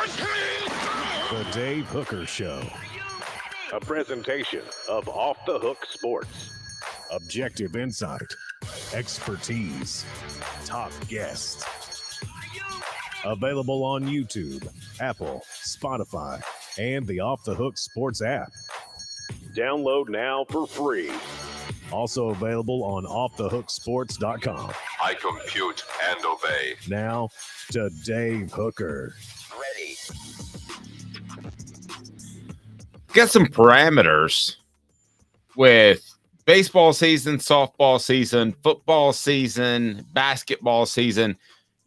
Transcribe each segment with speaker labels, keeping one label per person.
Speaker 1: The Dave Hooker Show. A presentation of Off the Hook Sports. Objective insight, expertise, top guests. Available on YouTube, Apple, Spotify, and the Off the Hook Sports app. Download now for free. Also available on offthehooksports.com.
Speaker 2: I compute and obey.
Speaker 1: Now to Dave Hooker.
Speaker 2: Ready.
Speaker 3: Got some parameters with baseball season, softball season, football season, basketball season.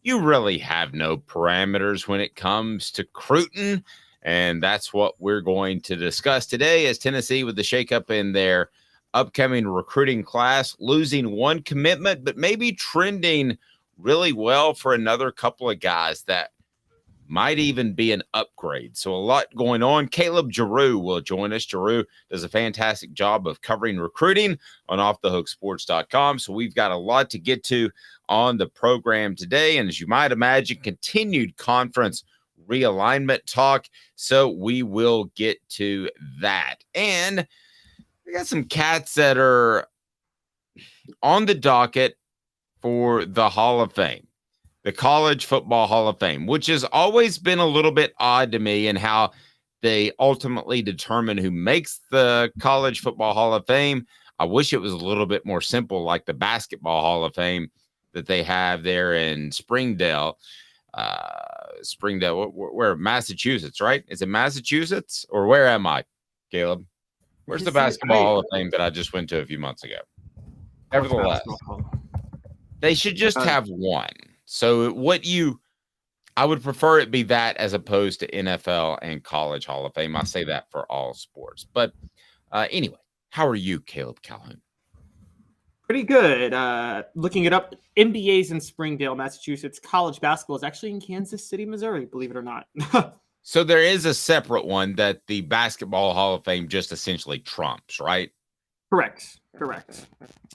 Speaker 3: You really have no parameters when it comes to recruiting, and that's what we're going to discuss today as Tennessee, with the shakeup in their upcoming recruiting class, losing one commitment, but maybe trending really well for another couple of guys that might even be an upgrade. So a lot going on. Caleb Jarreau will join us. Jarreau does a fantastic job of covering recruiting on offthehooksports.com. So we've got a lot to get to on the program today. And as you might imagine, continued conference realignment talk. So we will get to that. And we got some cats that are on the docket for the Hall of Fame. The College Football Hall of Fame, which has always been a little bit odd to me in how they ultimately determine who makes the College Football Hall of Fame. I wish it was a little bit more simple, like the Basketball Hall of Fame that they have there in Springdale. Where Massachusetts, right? Is it Massachusetts, or where am I, Caleb? Where's the Basketball Hall of Fame that I just went to a few months ago? Nevertheless, they should just have one. So I would prefer it be that as opposed to NFL and College Hall of Fame. I say that for all sports. But anyway, how are you, Caleb Calhoun?
Speaker 4: Pretty good. Looking it up, NBA's in Springdale, Massachusetts. College basketball is actually in Kansas City, Missouri, believe it or not.
Speaker 3: So there is a separate one that the Basketball Hall of Fame just essentially trumps, right?
Speaker 4: Correct.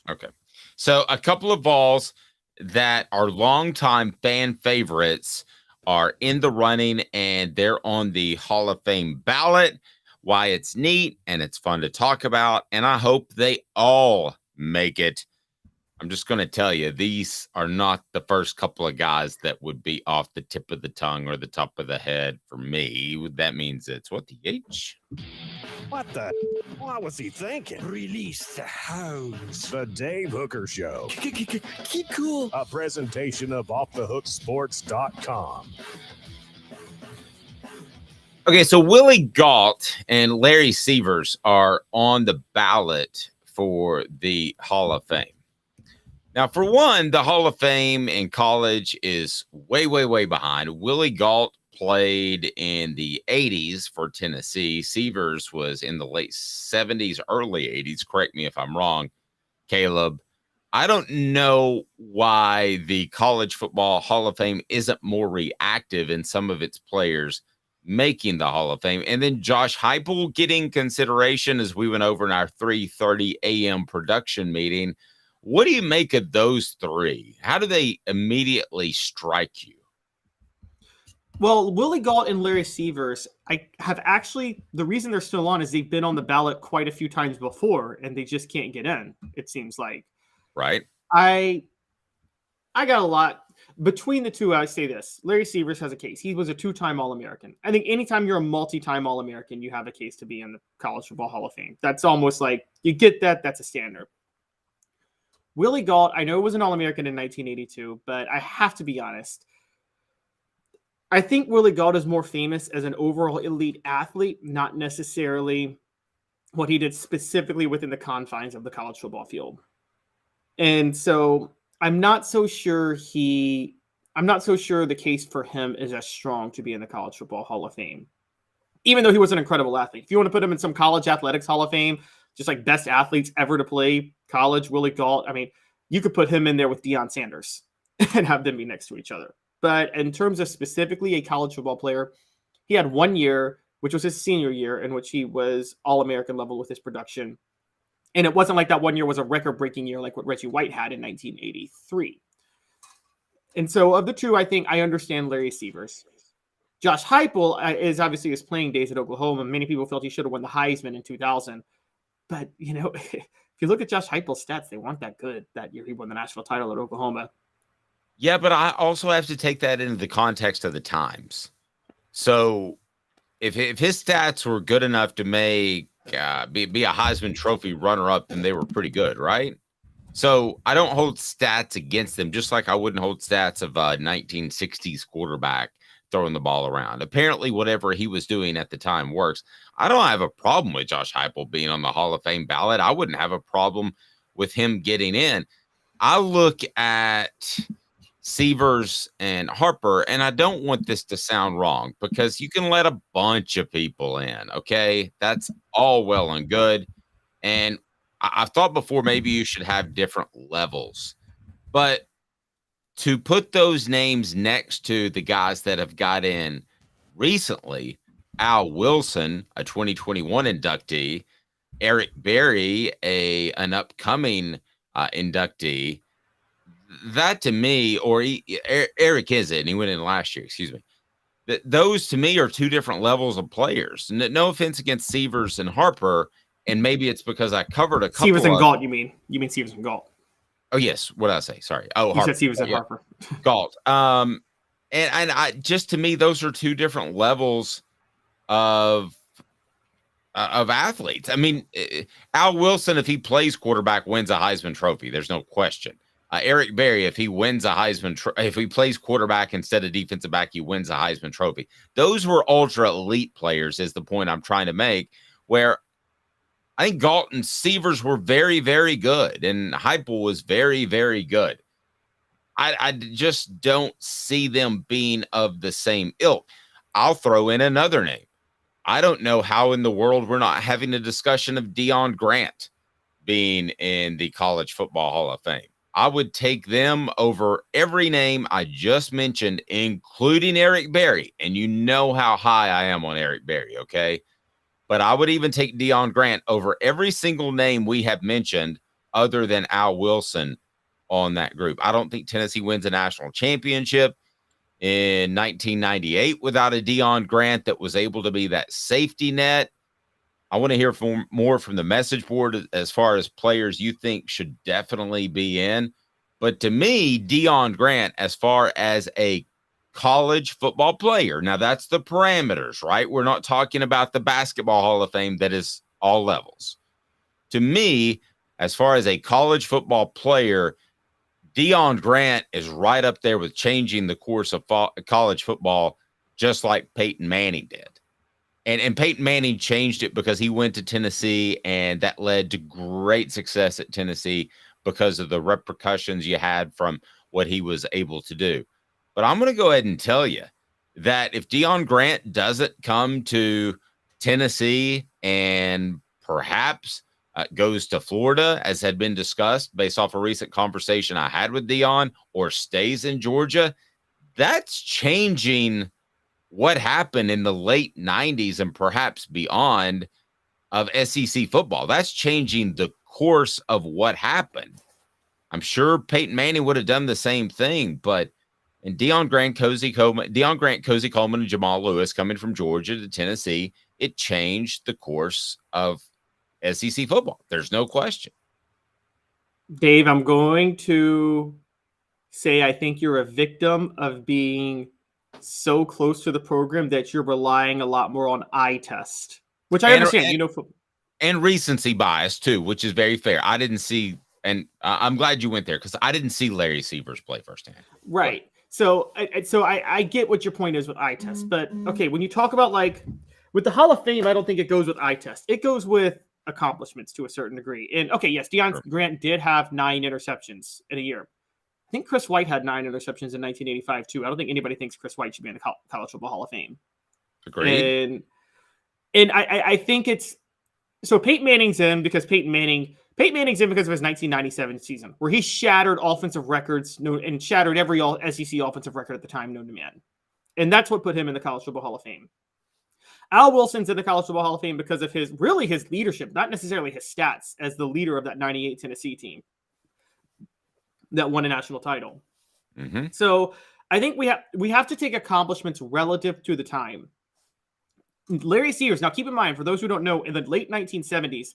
Speaker 3: Okay. So a couple of Vols that are longtime fan favorites are in the running, and they're on the Hall of Fame ballot. Why it's neat and it's fun to talk about, and I hope they all make it. I'm just going to tell you, these are not the first couple of guys that would be off the tip of the tongue or the top of the head for me. That means it's what, the H?
Speaker 1: What the? What was he thinking?
Speaker 5: Release the hounds.
Speaker 1: The Dave Hooker Show.
Speaker 5: Keep cool.
Speaker 1: A presentation of offthehooksports.com.
Speaker 3: Okay, so Willie Gault and Larry Severs are on the ballot for the Hall of Fame. Now, for one, the Hall of Fame in college is way, way, way behind. Willie Gault played in the 80s for Tennessee. Severs was in the late 70s, early 80s. Correct me if I'm wrong, Caleb. I don't know why the College Football Hall of Fame isn't more reactive in some of its players making the Hall of Fame. And then Josh Heupel getting consideration, as we went over in our 3:30 a.m. production meeting. What do you make of those three? How do they immediately strike you?
Speaker 4: Well, Willie Gault and Larry Severs, I have actually, the reason they're still on is they've been on the ballot quite a few times before, and they just can't get in, it seems like.
Speaker 3: Right.
Speaker 4: I got a lot. Between the two, I say this. Larry Severs has a case. He was a two-time All-American. I think anytime you're a multi-time All-American, you have a case to be in the College Football Hall of Fame. That's almost like, you get that, that's a standard. Willie Gault, I know was an All-American in 1982, but I have to be honest. I think Willie Gault is more famous as an overall elite athlete, not necessarily what he did specifically within the confines of the college football field. And so I'm not so sure the case for him is as strong to be in the College Football Hall of Fame, even though he was an incredible athlete. If you want to put him in some college athletics Hall of Fame, just like best athletes ever to play college, Willie Gault, I mean, you could put him in there with Deion Sanders and have them be next to each other. But in terms of specifically a college football player, he had 1 year, which was his senior year, in which he was All-American level with his production. And it wasn't like that 1 year was a record-breaking year like what Reggie White had in 1983. And so of the two, I think I understand Larry Severs. Josh Heupel is obviously his playing days at Oklahoma. Many people felt he should have won the Heisman in 2000. But, if you look at Josh Heupel's stats, they weren't that good that year he won the national title at Oklahoma.
Speaker 3: Yeah, but I also have to take that into the context of the times. So if his stats were good enough to make be a Heisman Trophy runner-up, then they were pretty good, right? So I don't hold stats against them, just like I wouldn't hold stats of 1960s quarterback throwing the ball around. Apparently, whatever he was doing at the time works. I don't have a problem with Josh Heupel being on the Hall of Fame ballot. I wouldn't have a problem with him getting in. I look at Severs and Harper, and I don't want this to sound wrong because you can let a bunch of people in, okay? That's all well and good. And I've thought before maybe you should have different levels. But to put those names next to the guys that have got in recently, Al Wilson, a 2021 inductee, Eric Berry, an upcoming inductee, that to me, or Eric is it, and he went in last year, excuse me. Those to me are two different levels of players. No offense against Severs and Harper, and maybe it's because I covered a couple.
Speaker 4: Severs and Galt, you mean? You mean Severs and Galt?
Speaker 3: Oh yes, what did I say? Sorry. Oh,
Speaker 4: you
Speaker 3: Harper.
Speaker 4: said Severs and Harper.
Speaker 3: Galt. And I just to me, those are two different levels of athletes. I mean, Al Wilson, if he plays quarterback, wins a Heisman Trophy. There's no question. Eric Berry, if he wins a Heisman, if he plays quarterback instead of defensive back, he wins a Heisman Trophy. Those were ultra elite players, is the point I'm trying to make. Where I think Galt and Severs were very, very good, and Heupel was very, very good. I just don't see them being of the same ilk. I'll throw in another name. I don't know how in the world we're not having a discussion of Deion Grant being in the College Football Hall of Fame. I would take them over every name I just mentioned, including Eric Berry. And you know how high I am on Eric Berry, okay? But I would even take Deion Grant over every single name we have mentioned other than Al Wilson on that group. I don't think Tennessee wins a national championship in 1998 without a Deion Grant that was able to be that safety net. I want to hear more from the message board as far as players you think should definitely be in. But to me, Deion Grant, as far as a college football player, now that's the parameters, right? We're not talking about the Basketball Hall of Fame that is all levels. To me, as far as a college football player, Deion Grant is right up there with changing the course of college football, just like Peyton Manning did. And Peyton Manning changed it because he went to Tennessee, and that led to great success at Tennessee because of the repercussions you had from what he was able to do. But I'm going to go ahead and tell you that if Deion Grant doesn't come to Tennessee and perhaps goes to Florida, as had been discussed based off a recent conversation I had with Deion, or stays in Georgia, that's changing what happened in the late 90s and perhaps beyond of SEC football. That's changing the course of what happened. I'm sure Peyton Manning would have done the same thing, but in Deion Grant, Cozy Coleman, and Jamal Lewis coming from Georgia to Tennessee, it changed the course of SEC football. There's no question.
Speaker 4: Dave, I'm going to say I think you're a victim of being so close to the program that you're relying a lot more on eye test, which I understand.
Speaker 3: And recency bias too, which is very fair. I didn't see, and I'm glad you went there because I didn't see Larry Severs play firsthand.
Speaker 4: Right. So I get what your point is with eye test, but okay, when you talk about like with the Hall of Fame, I don't think it goes with eye test. It goes with accomplishments to a certain degree. And okay, yes, Deion Grant did have 9 interceptions in a year. I think Chris White had 9 interceptions in 1985 too. I don't think anybody thinks Chris White should be in the College Football Hall of Fame.
Speaker 3: Agreed.
Speaker 4: And I think it's so Peyton Manning's in because Peyton Manning's in because of his 1997 season where he shattered offensive records and shattered every SEC offensive record at the time known to man. And that's what put him in the College Football Hall of Fame. Al Wilson's in the College Football Hall of Fame because of his leadership, not necessarily his stats as the leader of that 98 Tennessee team that won a national title.
Speaker 3: Mm-hmm.
Speaker 4: So I think we have to take accomplishments relative to the time. Larry Sears, now keep in mind, for those who don't know, in the late 1970s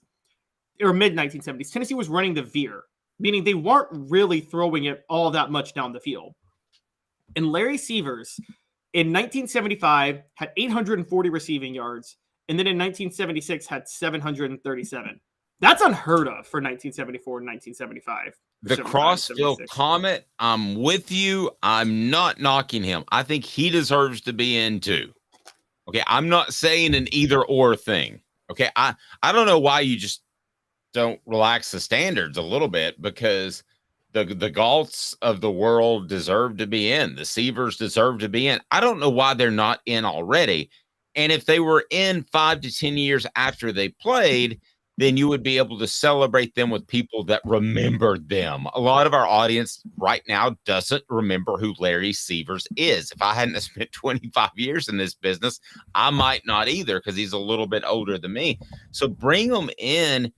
Speaker 4: or mid 1970s, Tennessee was running the veer, meaning they weren't really throwing it all that much down the field. And Larry Sears in 1975 had 840 receiving yards, and then in 1976 had 737. That's unheard of for 1974 and 1975.
Speaker 3: The Crossville Comet, I'm with you. I'm not knocking him. I think he deserves to be in too. Okay, I'm not saying an either or thing. Okay, I don't know why you just don't relax the standards a little bit, because the Galts of the world deserve to be in. The Seavers deserve to be in. I don't know why they're not in already. And if they were in 5 to 10 years after they played, then you would be able to celebrate them with people that remembered them. A lot of our audience right now doesn't remember who Larry Seavers is. If I hadn't spent 25 years in this business, I might not either, because he's a little bit older than me. So bring them in.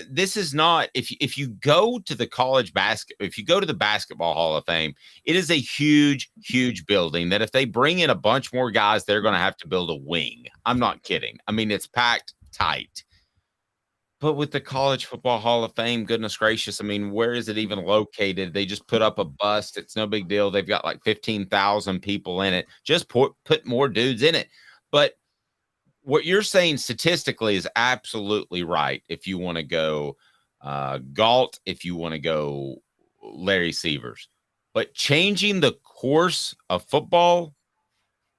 Speaker 3: This is not, if you go to the if you go to the Basketball Hall of Fame, it is a huge, huge building that if they bring in a bunch more guys, they're going to have to build a wing. I'm not kidding. I mean, it's packed tight. But with the College Football Hall of Fame, goodness gracious, I mean, where is it even located? They just put up a bust. It's no big deal. They've got like 15,000 people in it. Just put more dudes in it. But what you're saying statistically is absolutely right. If you want to go Galt, if you want to go Larry Seavers, but changing the course of football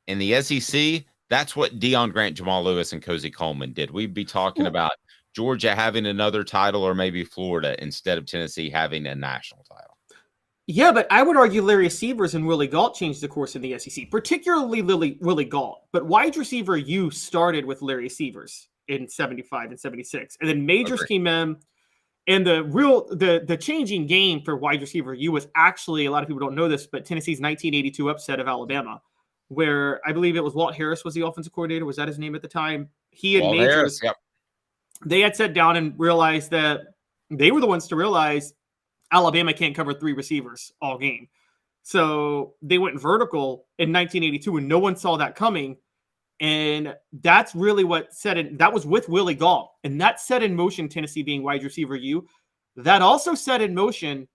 Speaker 3: in the SEC, that's what Deion Grant, Jamal Lewis, and Cozy Coleman did. We'd be talking about Georgia having another title, or maybe Florida, instead of Tennessee having a national title.
Speaker 4: Yeah, but I would argue Larry Seavers and Willie Galt changed the course in the SEC, particularly Willie Galt. But wide receiver U started with Larry Seavers in 75 and 76. And then majors came in. And the changing game for wide receiver U was actually, a lot of people don't know this, but Tennessee's 1982 upset of Alabama, where I believe it was Walt Harris was the offensive coordinator. Was that his name at the time? He and Majors,
Speaker 3: Harris, yep.
Speaker 4: They had sat down and realized that they were the ones to realize Alabama can't cover 3 receivers all game. So they went vertical in 1982, and no one saw that coming. And that's really what set it. That was with Willie Galt, and that set in motion Tennessee being wide receiver U. That also set in motion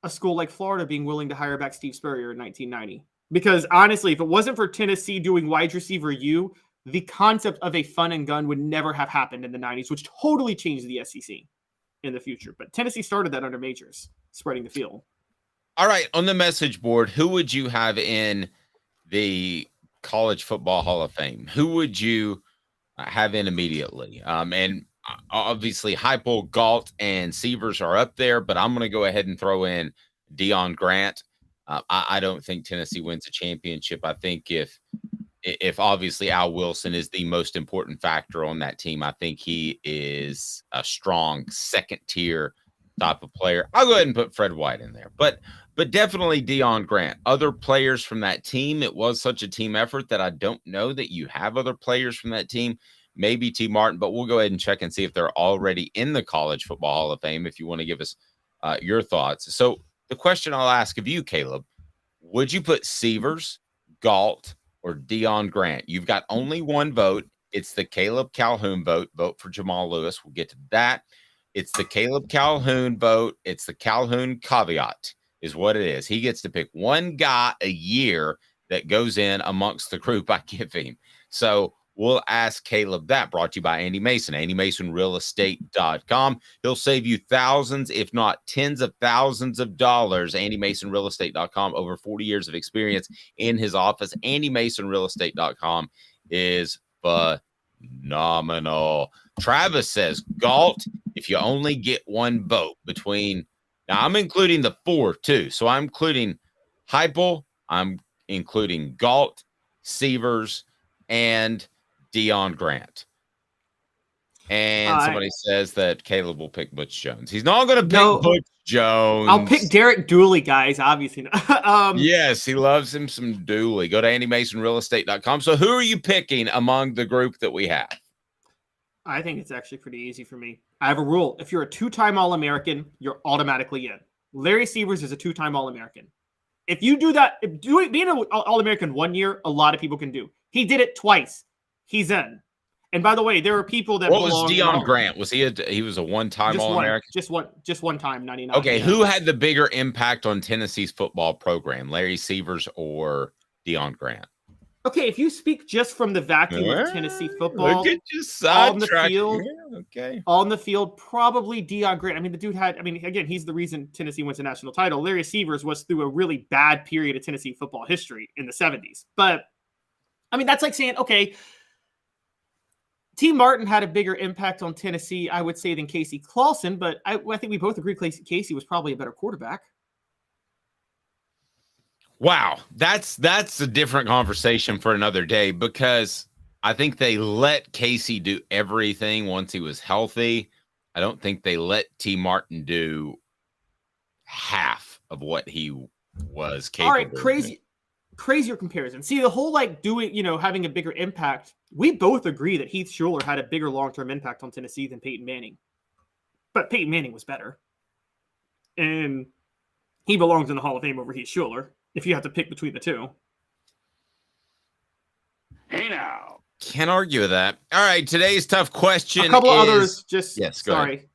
Speaker 4: a school like Florida being willing to hire back Steve Spurrier in 1990. Because honestly, if it wasn't for Tennessee doing wide receiver U, the concept of a fun and gun would never have happened in the 90s, which totally changed the SEC in the future. But Tennessee started that under Majors, spreading the field.
Speaker 3: All right, on the message board, who would you have in the College Football Hall of Fame? Who would you have in immediately? And obviously, Heupel, Galt, and Seavers are up there, but I'm going to go ahead and throw in Deion Grant. I don't think Tennessee wins a championship. I think if obviously Al Wilson is the most important factor on that team, I think he is a strong second tier type of player. I'll go ahead and put Fred White in there, but definitely Deion Grant. Other players from that team, it was such a team effort that I don't know that you have other players from that team. Maybe T. Martin, but we'll go ahead and check and see if they're already in the College Football Hall of Fame, if you want to give us your thoughts. So the question I'll ask of you, Caleb, would you put Seavers, Galt, or Deion Grant? You've got only one vote. It's the Caleb Calhoun vote. Vote for Jamal Lewis. We'll get to that. It's the Caleb Calhoun vote. It's the Calhoun caveat is what it is. He gets to pick one guy a year that goes in amongst the group I give him. So we'll ask Caleb that. Brought to you by Andy Mason, AndyMasonRealEstate.com. He'll save you thousands, if not tens of thousands of dollars. AndyMasonRealEstate.com, over 40 years of experience in his office. AndyMasonRealEstate.com is phenomenal. Travis says, Galt, if you only get one vote between, now I'm including the 4 too. So I'm including Heupel, I'm including Galt, Seavers, and Deion Grant. And somebody says that Caleb will pick Butch Jones. He's not going to pick Butch Jones.
Speaker 4: I'll pick Derek Dooley, guys, obviously.
Speaker 3: Yes, he loves him some Dooley. Go to AndyMasonRealEstate.com. So who are you picking among the group that we have?
Speaker 4: I think it's actually pretty easy for me. I have a rule. If you're a 2-time All-American, you're automatically in. Larry Severs is a 2-time All-American. If you do that, being an All-American 1 year, a lot of people can do. He did it twice. He's in. And by the way, there are people that
Speaker 3: What was
Speaker 4: belong in the
Speaker 3: Deion
Speaker 4: Hall-
Speaker 3: Grant? Was he was a one-time All-American?
Speaker 4: Just one time, 99.
Speaker 3: Okay,
Speaker 4: yeah.
Speaker 3: who had the bigger impact on Tennessee's football program, Larry Severs or Deion Grant?
Speaker 4: Okay, if you speak just from the vacuum of Tennessee football,
Speaker 3: Look at you
Speaker 4: on the
Speaker 3: sidetrack.
Speaker 4: field,
Speaker 3: Yeah, okay.
Speaker 4: on the field, probably Deion Grant. I mean, the dude had, again, he's the reason Tennessee wins a national title. Larry Severs was through a really bad period of Tennessee football history in the 70s. But, that's like saying, okay, T. Martin had a bigger impact on Tennessee, I would say, than Casey Clausen, but I think we both agree Casey was probably a better quarterback.
Speaker 3: Wow, that's a different conversation for another day, because I think they let Casey do everything once he was healthy. I don't think they let T. Martin do half of what he was capable.
Speaker 4: All right, crazier comparison. See, the whole doing, having a bigger impact. We both agree that Heath Shuler had a bigger long-term impact on Tennessee than Peyton Manning. But Peyton Manning was better. And he belongs in the Hall of Fame over Heath Shuler, if you have to pick between the two.
Speaker 5: Hey now.
Speaker 3: Can't argue with that. All right, today's tough question.
Speaker 4: A couple others,
Speaker 3: Yes, go ahead.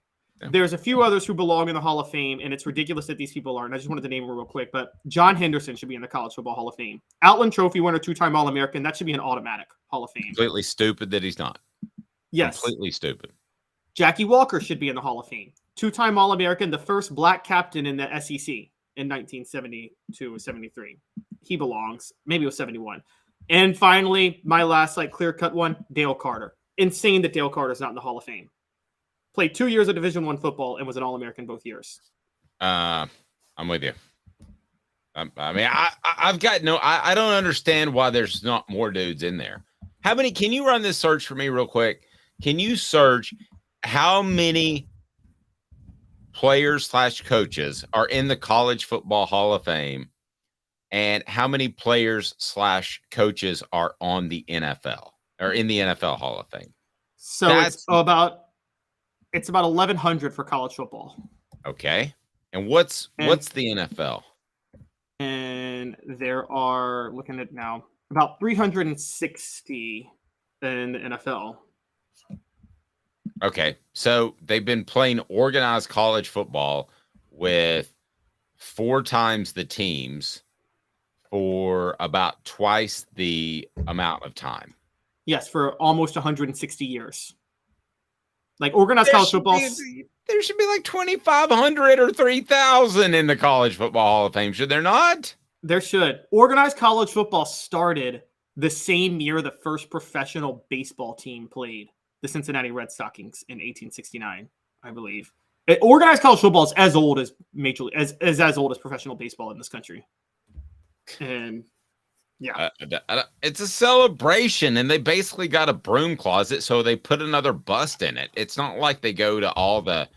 Speaker 3: Yeah.
Speaker 4: There's a few others who belong in the Hall of Fame, and it's ridiculous that these people aren't. I just wanted to name them real quick, but John Henderson should be in the College Football Hall of Fame. Outland Trophy winner, 2-time All-American. That should be an automatic Hall of Fame.
Speaker 3: Completely stupid that he's not.
Speaker 4: Yes.
Speaker 3: Completely stupid.
Speaker 4: Jackie Walker should be in the Hall of Fame. 2-time All-American, the first black captain in the SEC in 1972 or 73. He belongs. Maybe it was 71. And finally, my last clear-cut one, Dale Carter. Insane that Dale Carter's not in the Hall of Fame. Played 2 years of Division I football and was an All-American both years.
Speaker 3: I'm with you. I've got I don't understand why there's not more dudes in there. How many? Can you run this search for me real quick? Can you search how many players/coaches are in the College Football Hall of Fame, and how many players/coaches are on the NFL or in the NFL Hall of Fame?
Speaker 4: So it's about 1,100 for college football.
Speaker 3: Okay. And what's the NFL?
Speaker 4: And there are, looking at now, about 360 in the NFL.
Speaker 3: Okay. So they've been playing organized college football with 4 times the teams for about twice the amount of time.
Speaker 4: Yes, for almost 160 years. Organized college football.
Speaker 3: There should be 2,500 or 3,000 in the College Football Hall of Fame. Should there not?
Speaker 4: There should. Organized college football started the same year the first professional baseball team played, the Cincinnati Red Stockings, in 1869, I believe. Organized college football is as old as as old as professional baseball in this country. And yeah,
Speaker 3: it's a celebration, and they basically got a broom closet, so they put another bust in it. It's not like they go to all the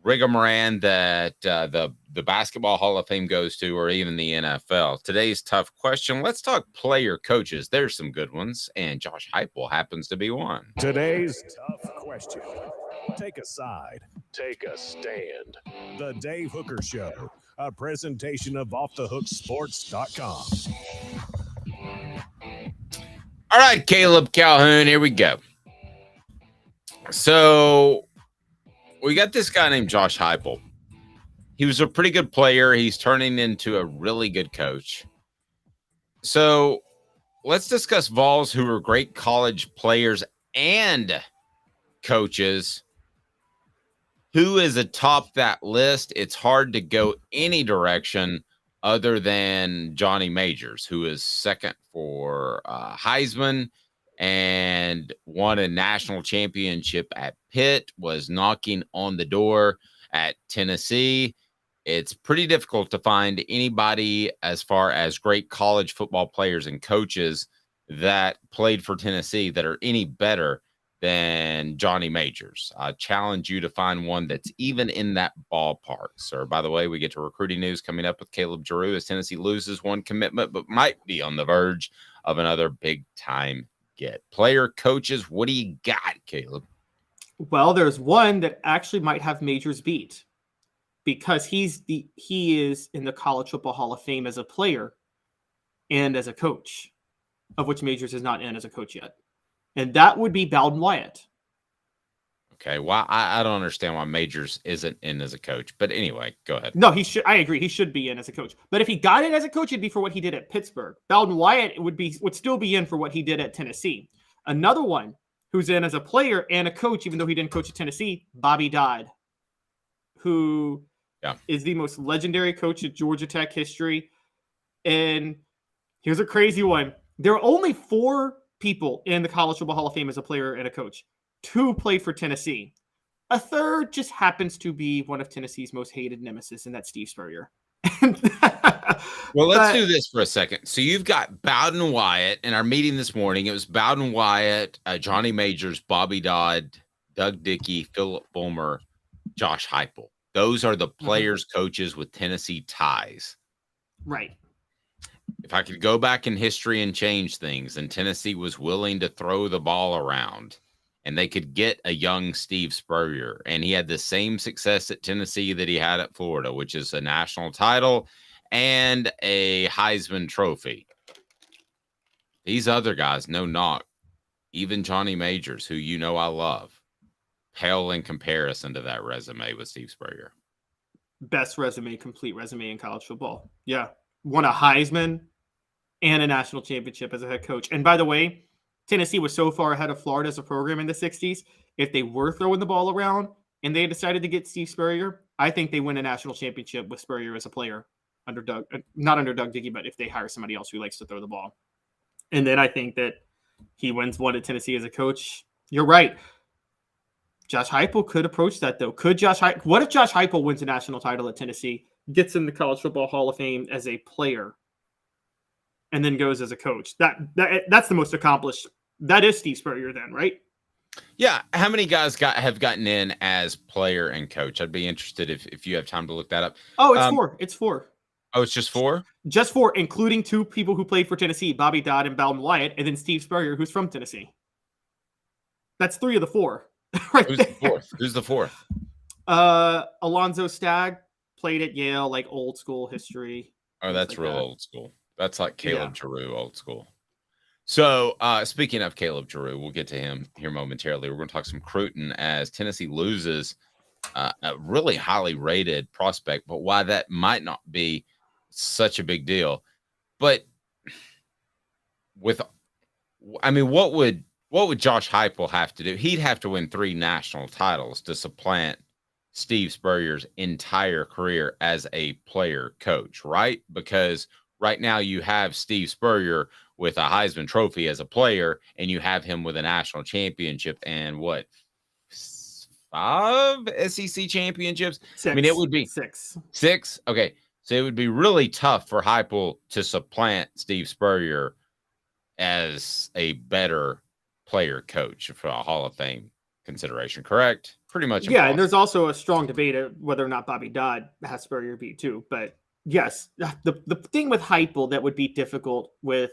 Speaker 3: rigmarole that the Basketball Hall of Fame goes to, or even the NFL. Today's tough question. Let's talk player coaches. There's some good ones, and Josh Heupel happens to be one.
Speaker 1: Today's tough question. Take a side. Take a stand. The Dave Hooker Show. A presentation of offthehooksports.com.
Speaker 3: All right, Caleb Calhoun, here we go. So we got this guy named Josh Heupel. He was a pretty good player. He's turning into a really good coach. So let's discuss Vols, who are great college players and coaches. Who is atop that list? It's hard to go any direction other than Johnny Majors, who is second for Heisman and won a national championship at Pitt, was knocking on the door at Tennessee. It's pretty difficult to find anybody as far as great college football players and coaches that played for Tennessee that are any better than Johnny Majors. I challenge you to find one that's even in that ballpark, sir. By the way, we get to recruiting news coming up with Caleb Jarreau as Tennessee loses one commitment, but might be on the verge of another big-time get. Player, coaches, what do you got, Caleb?
Speaker 4: Well, there's one that actually might have Majors beat. because he is in the College Football Hall of Fame as a player and as a coach, of which Majors is not in as a coach yet. And that would be Bowden Wyatt.
Speaker 3: Okay, why I don't understand why Majors isn't in as a coach. But anyway, go ahead.
Speaker 4: No, he should. I agree. He should be in as a coach. But if he got in as a coach, it'd be for what he did at Pittsburgh. Bowden Wyatt would still be in for what he did at Tennessee. Another one who's in as a player and a coach, even though he didn't coach at Tennessee, Bobby Dodd, who is the most legendary coach in Georgia Tech history. And here's a crazy one. There are only 4 people in the College Football Hall of Fame as a player and a coach. 2 played for Tennessee. A third just happens to be one of Tennessee's most hated nemesis, and that's Steve Spurrier.
Speaker 3: Well, let's do this for a second. So you've got Bowden Wyatt in our meeting this morning. It was Bowden Wyatt, Johnny Majors, Bobby Dodd, Doug Dickey, Philip Fulmer, Josh Heupel. Those are the players, coaches with Tennessee ties.
Speaker 4: Right.
Speaker 3: If I could go back in history and change things, and Tennessee was willing to throw the ball around, and they could get a young Steve Spurrier, and he had the same success at Tennessee that he had at Florida, which is a national title and a Heisman Trophy. These other guys, no knock, even Johnny Majors, who you know I love, pale in comparison to that resume with Steve Spurrier.
Speaker 4: Best resume, complete resume in college football. Yeah. Won a Heisman and a national championship as a head coach. And by the way, Tennessee was so far ahead of Florida as a program in the 60s. If they were throwing the ball around and they decided to get Steve Spurrier, I think they win a national championship with Spurrier as a player not under Doug Dickey, but if they hire somebody else who likes to throw the ball. And then I think that he wins one at Tennessee as a coach. You're right. Josh Heupel could approach that, though. What if Josh Heupel wins a national title at Tennessee, gets in the College Football Hall of Fame as a player, and then goes as a coach? That's the most accomplished. That is Steve Spurrier then, right?
Speaker 3: Yeah. How many guys have gotten in as player and coach? I'd be interested if you have time to look that up.
Speaker 4: Oh, it's 4. It's 4.
Speaker 3: Oh, it's just 4?
Speaker 4: Just 4, including 2 people who played for Tennessee, Bobby Dodd and Bowden Wyatt, and then Steve Spurrier, who's from Tennessee. That's 3 of the 4. Right.
Speaker 3: Who's the 4th? Who's the
Speaker 4: 4th? Alonzo Stagg played at Yale, like old school history.
Speaker 3: Oh, that's real old school. That's like Caleb Jarreau, old school. So, speaking of Caleb Jarreau, we'll get to him here momentarily. We're going to talk some Cruton as Tennessee loses a really highly rated prospect, but why that might not be such a big deal. But what would Josh Heupel have to do? He'd have to win 3 national titles to supplant Steve Spurrier's entire career as a player coach, right? Because right now you have Steve Spurrier with a Heisman Trophy as a player, and you have him with a national championship and 5 SEC championships?
Speaker 4: 6.
Speaker 3: I mean, it would be
Speaker 4: 6.
Speaker 3: 6? Okay. So it would be really tough for Heupel to supplant Steve Spurrier as a better player coach for a Hall of Fame consideration, correct? Pretty much.
Speaker 4: Yeah, and there's also a strong debate of whether or not Bobby Dodd has Spurrier beat too. But yes, the thing with Heupel that would be difficult with.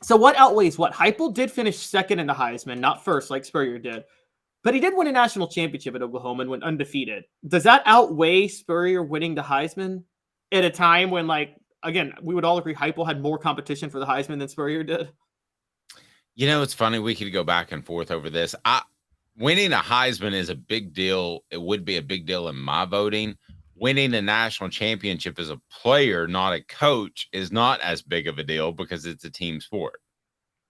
Speaker 4: So what outweighs what? Heupel did finish second in the Heisman, not first like Spurrier did. But he did win a national championship at Oklahoma and went undefeated. Does that outweigh Spurrier winning the Heisman at a time when, like, again, we would all agree Heupel had more competition for the Heisman than Spurrier did?
Speaker 3: You know, it's funny. We could go back and forth over this. Winning a Heisman is a big deal. It would be a big deal in my voting. Winning a national championship as a player, not a coach, is not as big of a deal because it's a team sport.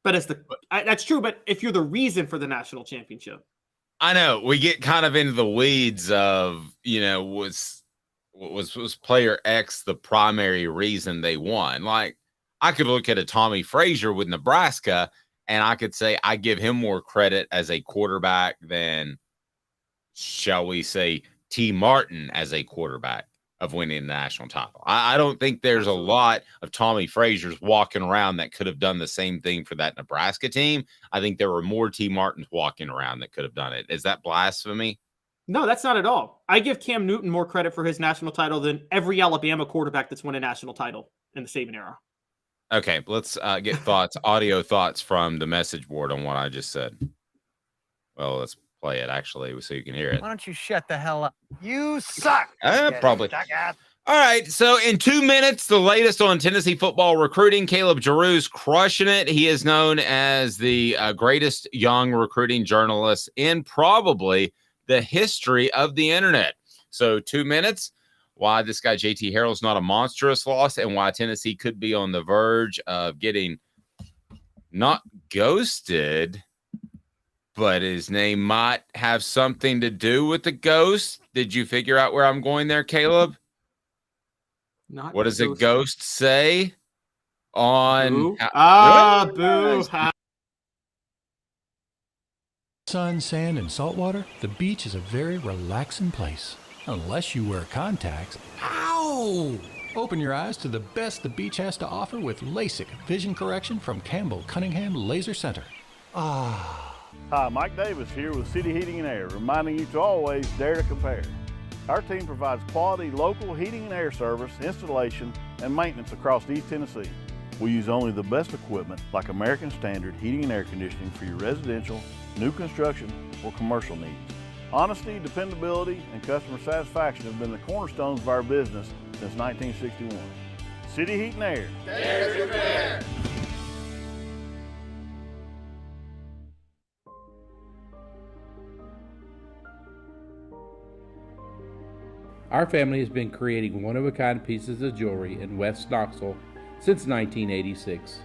Speaker 4: But that's true. But if you're the reason for the national championship.
Speaker 3: I know we get kind of into the weeds of, was player X the primary reason they won? Like, I could look at a Tommy Frazier with Nebraska and I could say I give him more credit as a quarterback than, shall we say, T. Martin as a quarterback of winning the national title. I don't think there's a lot of Tommy Fraziers walking around that could have done the same thing for that Nebraska team. I think there were more T. Martins walking around that could have done it. Is that blasphemy?
Speaker 4: No, that's not at all. I give Cam Newton more credit for his national title than every Alabama quarterback that's won a national title in the Saban era.
Speaker 3: Okay, let's get audio thoughts from the message board on what I just said. Well, let's play it actually so you can hear it.
Speaker 5: Why don't you shut the hell up? You suck.
Speaker 3: Probably.
Speaker 5: Jackass.
Speaker 3: All right, so in 2 minutes, the latest on Tennessee football recruiting. Caleb Jarreau's crushing it. He is known as the greatest young recruiting journalist in probably the history of the internet. So 2 minutes, why this guy JT Harrell's not a monstrous loss and why Tennessee could be on the verge of getting not ghosted, but his name might have something to do with the ghost. Did you figure out where I'm going there, Caleb?
Speaker 4: Not
Speaker 3: What does a
Speaker 4: ghost.
Speaker 3: ghost say on?
Speaker 4: Boo. Boo.
Speaker 6: Sun, sand, and salt water, the beach is a very relaxing place. Unless you wear contacts. Ow! Open your eyes to the best the beach has to offer with LASIK vision correction from Campbell Cunningham Laser Center. Ah.
Speaker 7: Hi, Mike Davis here with City Heating and Air, reminding you to always dare to compare. Our team provides quality local heating and air service, installation, and maintenance across East Tennessee. We use only the best equipment like American Standard heating and air conditioning for your residential, new construction, or commercial needs. Honesty, dependability, and customer satisfaction have been the cornerstones of our business since 1961. City Heat and Air.
Speaker 8: Dare to compare.
Speaker 9: Our family has been creating one-of-a-kind pieces of jewelry in West Knoxville since 1986.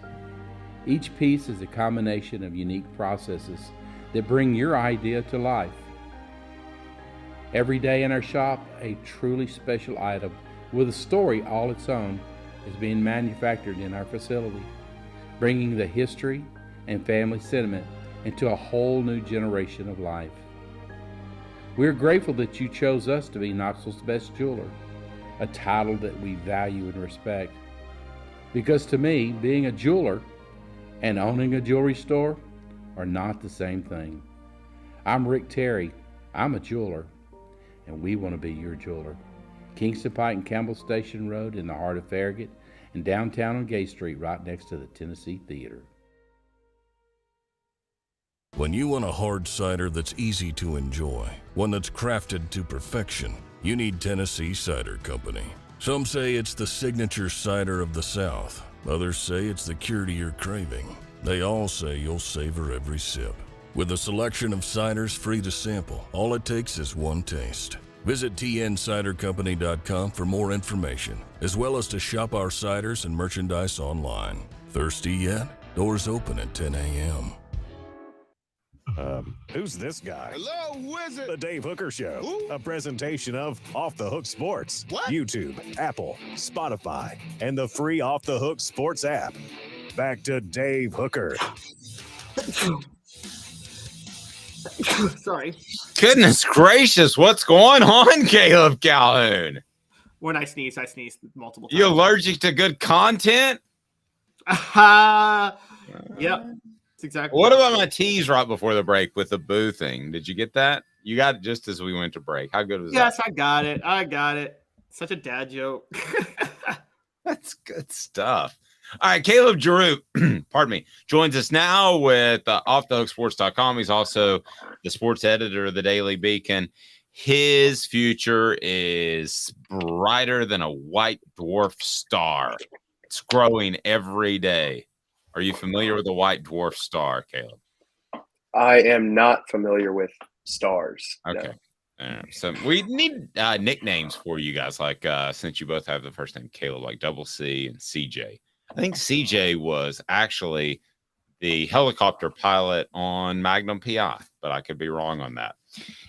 Speaker 9: Each piece is a combination of unique processes that bring your idea to life. Every day in our shop, a truly special item with a story all its own is being manufactured in our facility, bringing the history and family sentiment into a whole new generation of life. We're grateful that you chose us to be Knoxville's best jeweler, a title that we value and respect. Because to me, being a jeweler and owning a jewelry store are not the same thing. I'm Rick Terry. I'm a jeweler, and we want to be your jeweler. Kingston Pike and Campbell Station Road in the heart of Farragut, and downtown on Gay Street right next to the Tennessee Theater.
Speaker 10: When you want a hard cider that's easy to enjoy, one that's crafted to perfection, you need Tennessee Cider Company. Some say it's the signature cider of the South. Others say it's the cure to your craving. They all say you'll savor every sip. With a selection of ciders free to sample, all it takes is one taste. Visit tncidercompany.com for more information, as well as to shop our ciders and merchandise online. Thirsty yet? Doors open at 10 a.m.
Speaker 1: Who's this guy?
Speaker 8: Hello, wizard.
Speaker 1: The Dave Hooker Show,
Speaker 8: Who?
Speaker 1: a presentation of Off the Hook Sports,
Speaker 8: What?
Speaker 1: YouTube, Apple, Spotify, and the free Off the Hook Sports app. Back to Dave Hooker.
Speaker 4: Sorry.
Speaker 3: Goodness gracious, what's going on, Caleb Calhoun?
Speaker 4: When I sneeze multiple times.
Speaker 3: You allergic to good content?
Speaker 4: Yep. That's exactly
Speaker 3: What about my tease right before the break with the boo thing? Did you get that? You got it just as we went to break. How good was that?
Speaker 4: Yes, I got it. Such a dad joke.
Speaker 3: That's good stuff. All right, Caleb Jarreau, pardon me, joins us now with offthehooksports.com. He's also the sports editor of the Daily Beacon. His future is brighter than a white dwarf star. It's growing every day. Are you familiar with the white dwarf star, Caleb?
Speaker 11: I am not familiar with stars.
Speaker 3: Okay.
Speaker 11: No.
Speaker 3: So we need nicknames for you guys, like since you both have the first name Caleb, like Double C and CJ. I think CJ was actually the helicopter pilot on Magnum PI, but I could be wrong on that.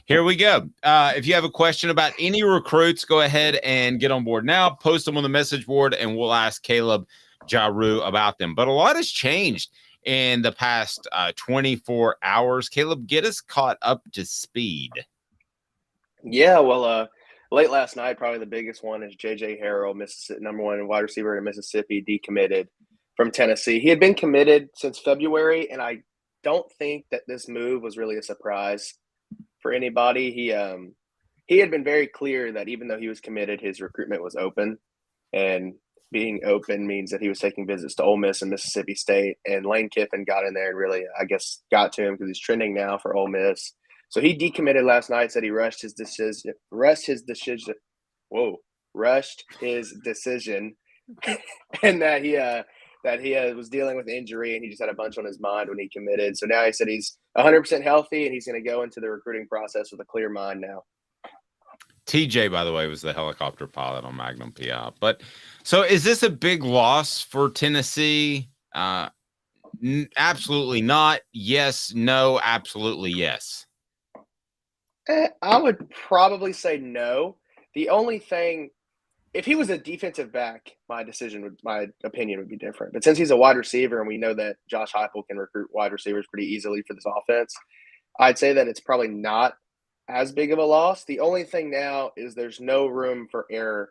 Speaker 3: Here we go. If you have a question about any recruits, go ahead and get on board now. Post them on the message board, and we'll ask Caleb Jarreau about them. But a lot has changed in the past 24 hours. Caleb, get us caught up to speed.
Speaker 11: Yeah, well, late last night, probably the biggest one is J.J. Harrell, Mississippi, number one wide receiver in Mississippi, decommitted from Tennessee. He had been committed since February, and I don't think that this move was really a surprise for anybody. He had been very clear that even though he was committed, his recruitment was open, and being open means that he was taking visits to Ole Miss and Mississippi State, and Lane Kiffin got in there and really, I guess, got to him because he's trending now for Ole Miss. So he decommitted last night, said he rushed his decision, and that he was dealing with injury and he just had a bunch on his mind when he committed. So now he said he's 100% healthy and he's going to go into the recruiting process with a clear mind now.
Speaker 3: TJ, by the way, was the helicopter pilot on Magnum PI. But so is this a big loss for Tennessee? Absolutely not. Yes, no, absolutely yes.
Speaker 11: I would probably say no. The only thing, if he was a defensive back, my opinion would be different. But since he's a wide receiver and we know that Josh Heupel can recruit wide receivers pretty easily for this offense, I'd say that it's probably not as big of a loss. The only thing now is there's no room for error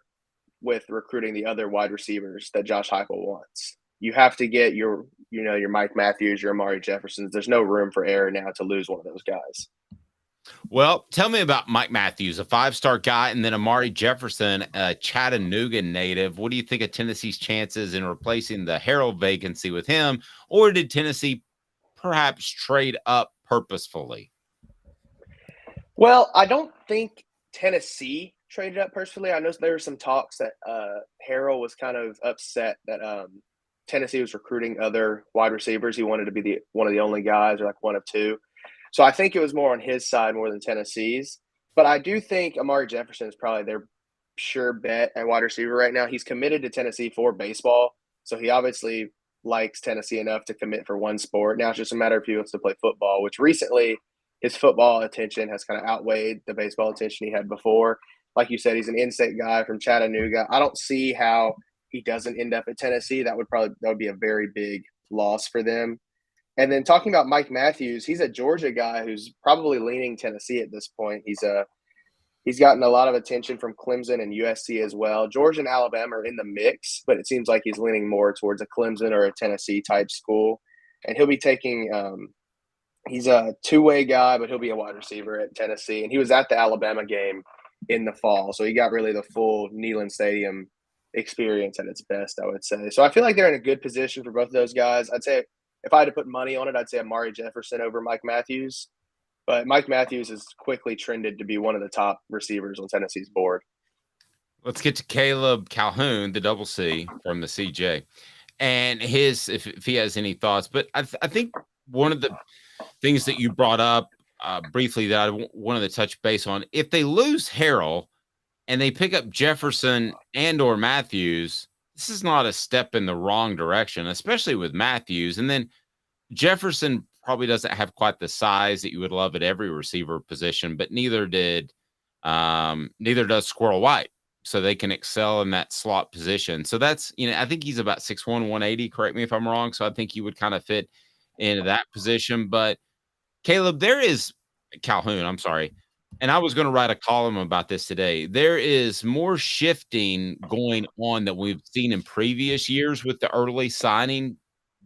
Speaker 11: with recruiting the other wide receivers that Josh Heupel wants. You have to get your Mike Matthews, your Amari Jeffersons. There's no room for error now to lose one of those guys.
Speaker 3: Well, tell me about Mike Matthews, a 5-star guy, and then Amari Jefferson, a Chattanooga native. What do you think of Tennessee's chances in replacing the Harrell vacancy with him? Or did Tennessee perhaps trade up purposefully?
Speaker 11: Well, I don't think Tennessee traded up personally. I know there were some talks that Harrell was kind of upset that Tennessee was recruiting other wide receivers. He wanted to be one of the only guys or like one of two. So I think it was more on his side more than Tennessee's. But I do think Amari Jefferson is probably their sure bet at wide receiver right now. He's committed to Tennessee for baseball. So he obviously likes Tennessee enough to commit for one sport. Now it's just a matter of if he wants to play football, which recently his football attention has kind of outweighed the baseball attention he had before. Like you said, he's an in-state guy from Chattanooga. I don't see how he doesn't end up at Tennessee. That would be a very big loss for them. And then talking about Mike Matthews, he's a Georgia guy who's probably leaning Tennessee at this point. He's gotten a lot of attention from Clemson and USC as well. Georgia and Alabama are in the mix, but it seems like he's leaning more towards a Clemson or a Tennessee type school. And he'll be taking he's a two-way guy, but he'll be a wide receiver at Tennessee. And he was at the Alabama game in the fall. So he got really the full Neyland Stadium experience at its best, I would say. So I feel like they're in a good position for both of those guys. I'd say if I had to put money on it, I'd say Amari Jefferson over Mike Matthews. But Mike Matthews has quickly trended to be one of the top receivers on Tennessee's board.
Speaker 3: Let's get to Caleb Calhoun, the double C from the CJ, and if he has any thoughts. But I think one of the things that you brought up briefly that I wanted to touch base on, if they lose Harrell and they pick up Jefferson and or Matthews, this is not a step in the wrong direction, especially with Matthews. And then Jefferson probably doesn't have quite the size that you would love at every receiver position, but neither does Squirrel White. So they can excel in that slot position. So that's, I think he's about 6'1", 180. Correct me if I'm wrong. So I think he would kind of fit into that position. But Caleb, Calhoun, I'm sorry. And I was going to write a column about this today. There is more shifting going on than we've seen in previous years with the early signing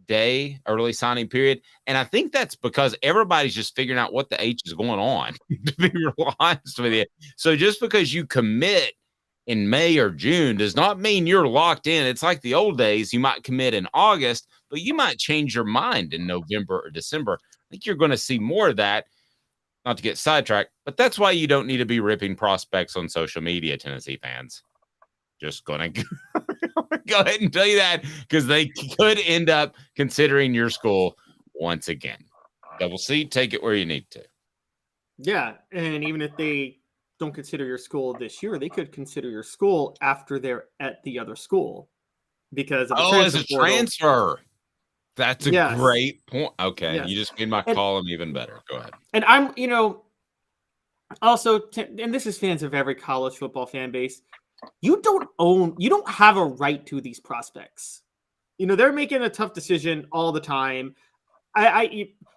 Speaker 3: period. And I think that's because everybody's just figuring out what the H is going on, to be real honest with you. So just because you commit in May or June does not mean you're locked in. It's like the old days. You might commit in August, but you might change your mind in November or December. I think you're going to see more of that. Not to get sidetracked, but that's why you don't need to be ripping prospects on social media, Tennessee fans. Just going to go ahead and tell you that because they could end up considering your school once again. Double C, take it where you need to.
Speaker 4: Yeah, and even if they don't consider your school this year, they could consider your school after they're at the other school because of the
Speaker 3: as a transfer. That's a great point. Okay,
Speaker 4: yes.
Speaker 3: You just made my column even better. Go ahead.
Speaker 4: And I'm, also, and this is fans of every college football fan base, you don't have a right to these prospects. They're making a tough decision all the time.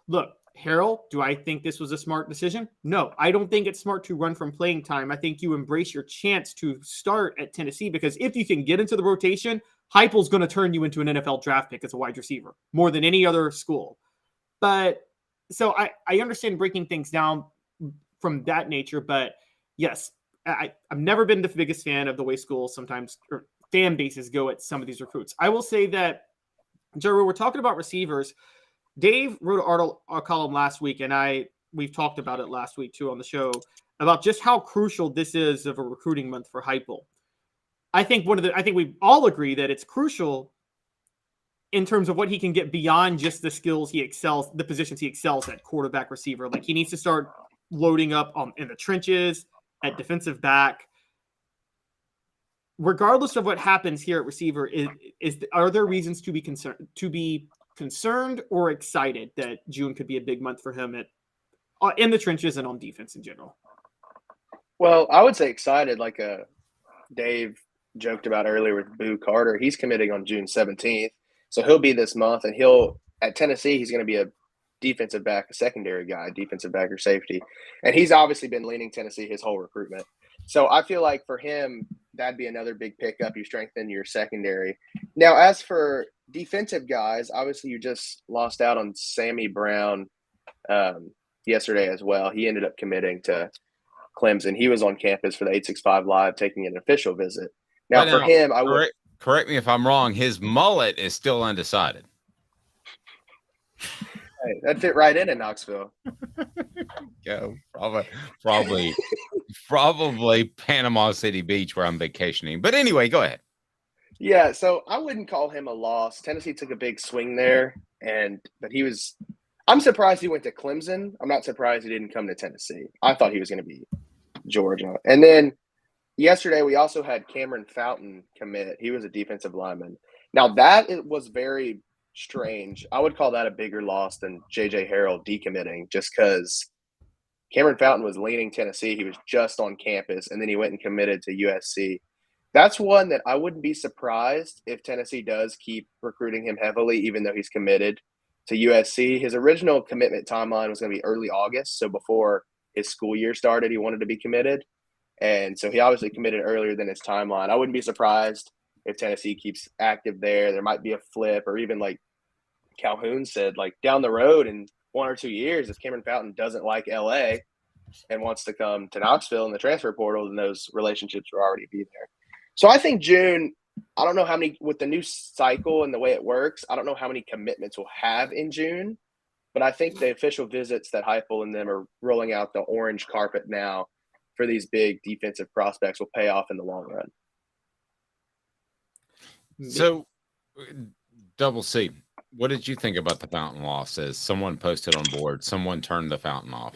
Speaker 4: Look, Harrell, do I think this was a smart decision? No, I don't think it's smart to run from playing time. I think you embrace your chance to start at Tennessee because if you can get into the rotation, Heupel's going to turn you into an NFL draft pick as a wide receiver more than any other school. But so I understand breaking things down from that nature. But yes, I've never been the biggest fan of the way schools sometimes or fan bases go at some of these recruits. I will say that, Jarreau, we're talking about receivers. Dave wrote a column last week, and I we've talked about it last week too on the show about just how crucial this is of a recruiting month for Heupel. I think we all agree that it's crucial in terms of what he can get beyond just the skills the positions he excels at, quarterback, receiver. Like he needs to start loading up in the trenches at defensive back. Regardless of what happens here at receiver, are there reasons to be concerned or excited that June could be a big month for him in the trenches and on defense in general?
Speaker 11: Well, I would say excited, like Dave joked about earlier with Boo Carter. He's committing on June 17th, so he'll be this month, and at Tennessee, he's going to be a defensive back, a secondary guy, defensive back or safety, and he's obviously been leaning Tennessee his whole recruitment. So I feel like for him, that'd be another big pickup. You strengthen your secondary. Now, as for defensive guys, obviously you just lost out on Sammy Brown yesterday as well. He ended up committing to Clemson. He was on campus for the 865 Live taking an official visit. Now, for him, I would
Speaker 3: correct me if I'm wrong. His mullet is still undecided.
Speaker 11: Hey, that fit right in Knoxville.
Speaker 3: Yeah, probably Panama City Beach where I'm vacationing. But anyway, go ahead.
Speaker 11: Yeah, so I wouldn't call him a loss. Tennessee took a big swing there, but I'm surprised he went to Clemson. I'm not surprised he didn't come to Tennessee. I thought he was going to be Georgia. And then yesterday we also had Cameron Fountain commit. He was a defensive lineman. Now it was very strange. I would call that a bigger loss than J.J. Harrell decommitting, just because Cameron Fountain was leaning Tennessee. He was just on campus, and then he went and committed to USC. That's one that I wouldn't be surprised if Tennessee does keep recruiting him heavily, even though he's committed to USC. His original commitment timeline was going to be early August, so before his school year started, he wanted to be committed. And so he obviously committed earlier than his timeline. I wouldn't be surprised if Tennessee keeps active there. There might be a flip, or even like Calhoun said, like down the road in 1 or 2 years, if Cameron Fountain doesn't like LA and wants to come to Knoxville in the transfer portal, then those relationships will already be there. So I think June, I don't know how many, with the new cycle and the way it works, I don't know how many commitments we'll have in June, but I think the official visits that Heupel and them are rolling out the orange carpet now for these big defensive prospects will pay off in the long run.
Speaker 3: So, Double C, what did you think about the fountain loss? As someone posted on board, someone turned the fountain off.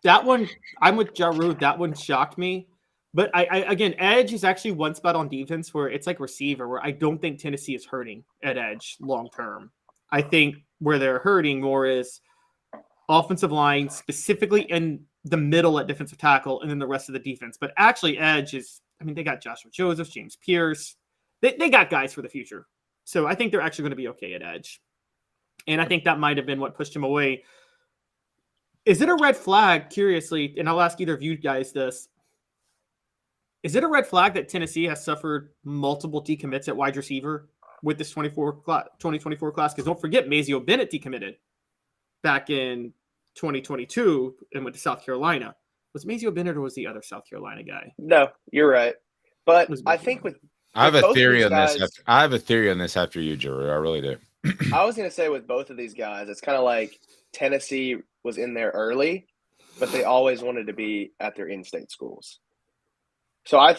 Speaker 4: That one, I'm with Jarreau. That one shocked me. But again, edge is actually one spot on defense where it's like receiver, where I don't think Tennessee is hurting at edge long term. I think where they're hurting more is offensive line, specifically in the middle at defensive tackle, and then the rest of the defense. But actually, edge is, they got Joshua Joseph, James Pierce. They got guys for the future. So I think they're actually going to be okay at edge. And I think that might have been what pushed him away. Is it a red flag, curiously, and I'll ask either of you guys this, is it a red flag that Tennessee has suffered multiple decommits at wide receiver with this 2024 class? Because don't forget, Mazio Bennett decommitted back in 2022 and went to South Carolina. Was Mazio Bennett or was the other South Carolina guy?
Speaker 11: No, you're right. But I think
Speaker 3: I have a theory on this. I have a theory on this after you, Jarreau. I really do.
Speaker 11: I was going to say with both of these guys, it's kind of like Tennessee was in there early, but they always wanted to be at their in-state schools. So I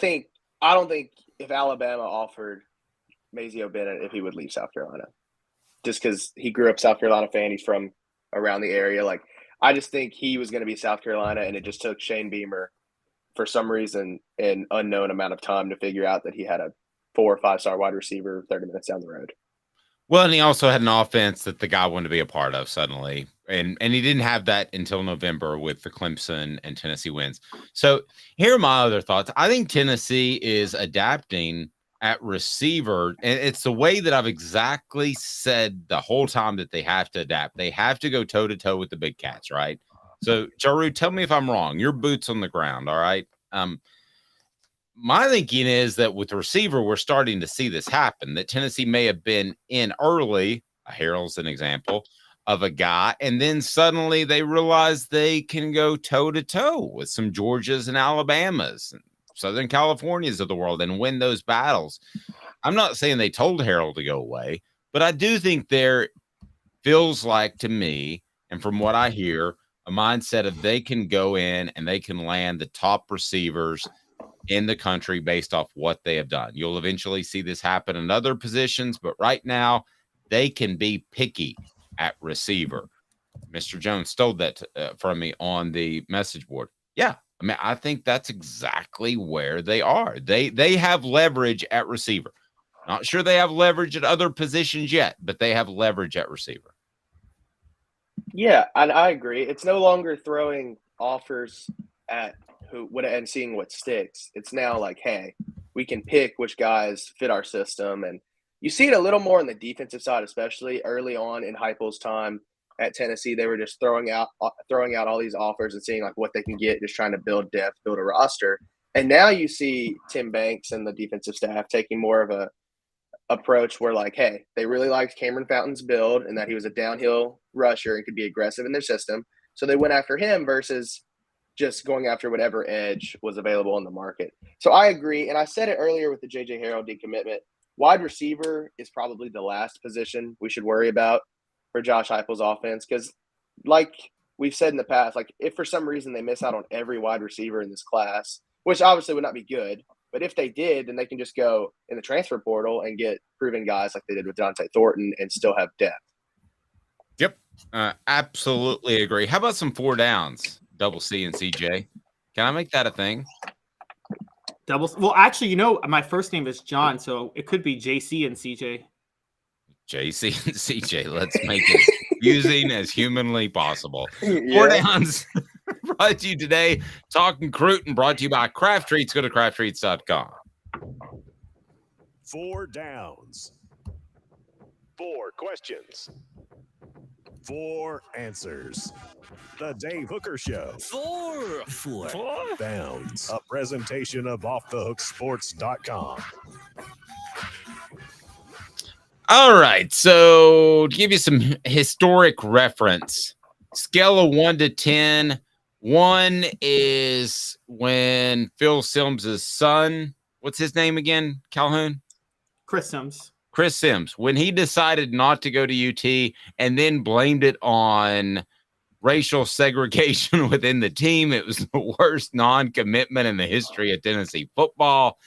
Speaker 11: don't think if Alabama offered Mazio Bennett, if he would leave South Carolina, just because he grew up South Carolina fan, he's from around the area. Like, I just think he was going to be South Carolina, and it just took Shane Beamer, for some reason, an unknown amount of time to figure out that he had a 4 or 5 star wide receiver 30 minutes down the road.
Speaker 3: Well, and he also had an offense that the guy wanted to be a part of suddenly. And he didn't have that until November with the Clemson and Tennessee wins. So here are my other thoughts. I think Tennessee is adapting at receiver. And it's the way that I've exactly said the whole time that they have to adapt. They have to go toe-to-toe with the big cats, right? So, Jarreau, tell me if I'm wrong. Your boots on the ground, all right? My thinking is that with the receiver, we're starting to see this happen, that Tennessee may have been in early, Harrell's an example, of a guy, and then suddenly they realize they can go toe-to-toe with some Georgias and Alabamas and Southern Californias of the world and win those battles. I'm not saying they told Harrell to go away, but I do think there feels like to me, and from what I hear, a mindset of they can go in and they can land the top receivers in the country based off what they have done. You'll eventually see this happen in other positions, but right now they can be picky at receiver. Mr. Jones stole that from me on the message board. Yeah, I mean, I think that's exactly where they are. They have leverage at receiver. Not sure they have leverage at other positions yet, but they have leverage at receiver.
Speaker 11: Yeah, and I agree. It's no longer throwing offers at and seeing what sticks. It's now like, hey, we can pick which guys fit our system, and you see it a little more on the defensive side, especially early on in Heupel's time at Tennessee. They were just throwing out all these offers and seeing like what they can get, just trying to build depth, build a roster. And now you see Tim Banks and the defensive staff taking more of a approach where like, hey, they really liked Cameron Fountain's build and that he was a downhill rusher and could be aggressive in their system. So they went after him versus just going after whatever edge was available on the market. So I agree. And I said it earlier with the J.J. Harrell decommitment. Wide receiver is probably the last position we should worry about for Josh Heupel's offense, because like we've said in the past, like if for some reason they miss out on every wide receiver in this class, which obviously would not be good, but if they did, then they can just go in the transfer portal and get proven guys like they did with Dante Thornton and still have depth.
Speaker 3: Yep. Absolutely agree. How about some 4 downs, double C and CJ? Can I make that a thing?
Speaker 4: Well, actually, my first name is John, so it could be JC and CJ.
Speaker 3: JC and CJ. Let's make it confusing as humanly possible. 4 downs brought to you today. Talking Cruton brought to you by Craft Treats. Go to crafttreats.com.
Speaker 1: 4 downs. 4 questions. 4 answers. The Dave Hooker Show.
Speaker 8: 4
Speaker 1: downs. A presentation of offthehooksports.com.
Speaker 3: All right. So to give you some historic reference, scale of 1 to 10. 1 is when Phil Sims' son, what's his name again, Calhoun?
Speaker 4: Chris Sims. When he decided not to go to UT and then blamed it on racial segregation within the team, it was the worst non-commitment in the history of Tennessee football.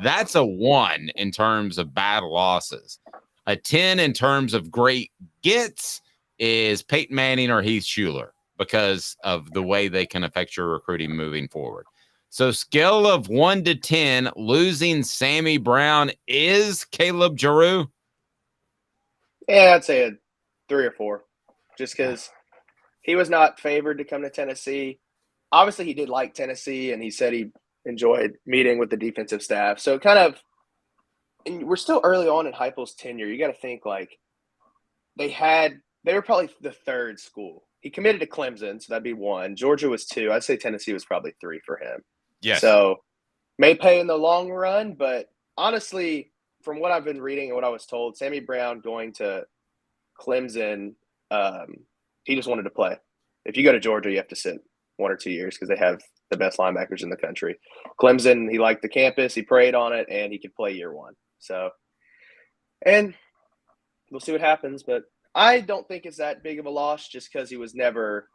Speaker 4: That's a 1 in terms of bad losses. A 10 in terms of great gets is Peyton Manning or Heath Shuler because of the way they can affect your recruiting moving forward. So scale of 1 to 10, losing Sammy Brown is Caleb Jarreau?
Speaker 11: Yeah, I'd say a 3 or 4, just because he was not favored to come to Tennessee. Obviously, he did like Tennessee, and he said he enjoyed meeting with the defensive staff. So kind of, and we're still early on in Heupel's tenure. You got to think like they were probably the 3rd school. He committed to Clemson, so that'd be 1. Georgia was 2. I'd say Tennessee was probably 3 for him.
Speaker 3: Yes.
Speaker 11: So may pay in the long run, but honestly, from what I've been reading and what I was told, Sammy Brown going to Clemson, he just wanted to play. If you go to Georgia, you have to sit 1 or 2 years because they have the best linebackers in the country. Clemson, he liked the campus, he preyed on it, and he could play year 1. So, and we'll see what happens, but I don't think it's that big of a loss just because he was never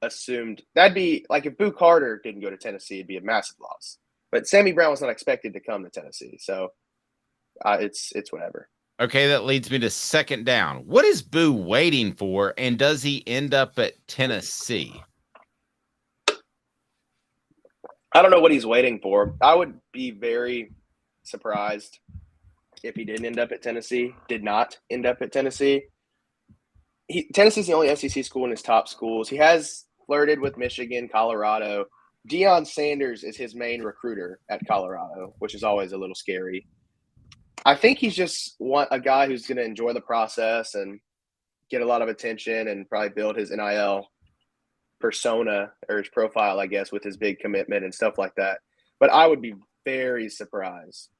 Speaker 11: assumed. That'd be like if Boo Carter didn't go to Tennessee, it'd be a massive loss. But Sammy Brown was not expected to come to Tennessee, so it's whatever.
Speaker 3: Okay, that leads me to 2nd down. What is Boo waiting for, and does he end up at Tennessee?
Speaker 11: I don't know what he's waiting for. I would be very surprised if he did not end up at Tennessee. Tennessee's the only SEC school in his top schools. He has flirted with Michigan, Colorado. Deion Sanders is his main recruiter at Colorado, which is always a little scary. I think he's just a guy who's going to enjoy the process and get a lot of attention and probably build his NIL persona or his profile, I guess, with his big commitment and stuff like that. But I would be very surprised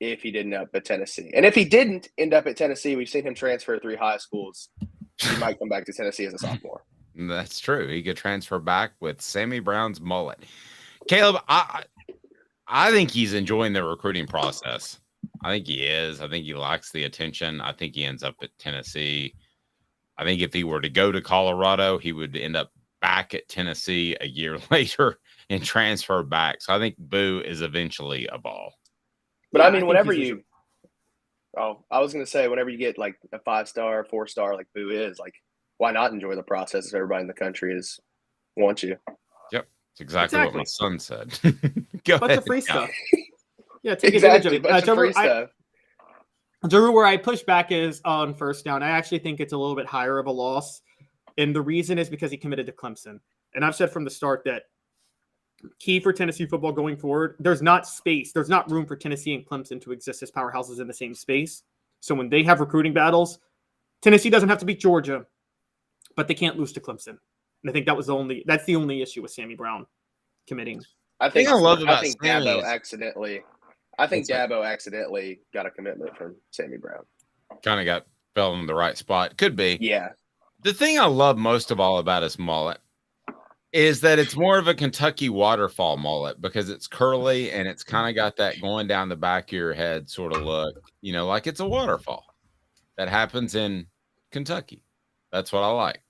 Speaker 11: if he didn't end up at Tennessee. And if he didn't end up at Tennessee, we've seen him transfer 3 high schools. He might come back to Tennessee as a sophomore.
Speaker 3: That's true. He could transfer back with Sammy Brown's mullet. Caleb, I think he's enjoying the recruiting process. I think he is. I think he likes the attention. I think he ends up at Tennessee. I think if he were to go to Colorado, he would end up back at Tennessee a year later and transfer back. So I think Boo is eventually a ball.
Speaker 11: But I mean, whenever you I was going to say, whenever you get like a 5-star, 4-star like Boo is, like, why not enjoy the process if everybody in the country wants you?
Speaker 3: Yep. It's exactly what my son said.
Speaker 4: Go ahead. Bunch of free stuff. Yeah, take advantage of it.
Speaker 11: Bunch of free stuff.
Speaker 4: Jarreau, where I push back is on first down. I actually think it's a little bit higher of a loss. And the reason is because he committed to Clemson. And I've said from the start that key for Tennessee football going forward, there's not room for Tennessee and Clemson to exist as powerhouses in the same space. So when they have recruiting battles, Tennessee doesn't have to beat Georgia, but they can't lose to Clemson. And I think that's the only issue with Sammy Brown committing.
Speaker 11: I think Dabo accidentally got a commitment from Sammy Brown.
Speaker 3: Kind of fell in the right spot. Could be.
Speaker 11: Yeah.
Speaker 3: The thing I love most of all about his mullet is that it's more of a Kentucky waterfall mullet because it's curly and it's kind of got that going down the back of your head sort of look, like it's a waterfall that happens in Kentucky. That's what I like.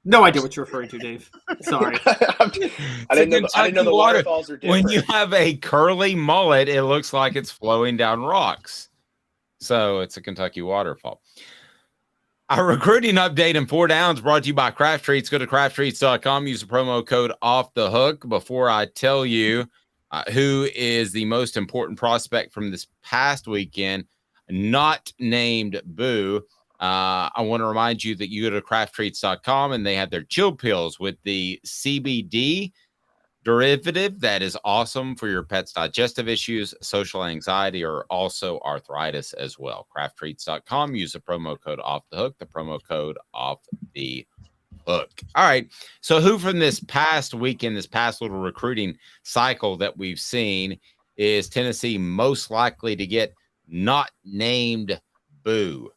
Speaker 4: No idea what you're referring to, Dave. Sorry.
Speaker 11: I didn't know the waterfalls are different.
Speaker 3: When you have a curly mullet, it looks like it's flowing down rocks. So it's a Kentucky waterfall. Our recruiting update in 4 downs brought to you by Craft Treats. Go to crafttreats.com. Use the promo code OFFTHEHOOK. Before I tell you who is the most important prospect from this past weekend, not named Boo, I want to remind you that you go to crafttreats.com and they have their chill pills with the CBD derivative that is awesome for your pet's digestive issues, social anxiety, or also arthritis as well. Crafttreats.com. Use the promo code OFFTHEHOOK. The promo code OFFTHEHOOK. All right. So who from this past weekend, this past little recruiting cycle that we've seen is Tennessee most likely to get not named Boo?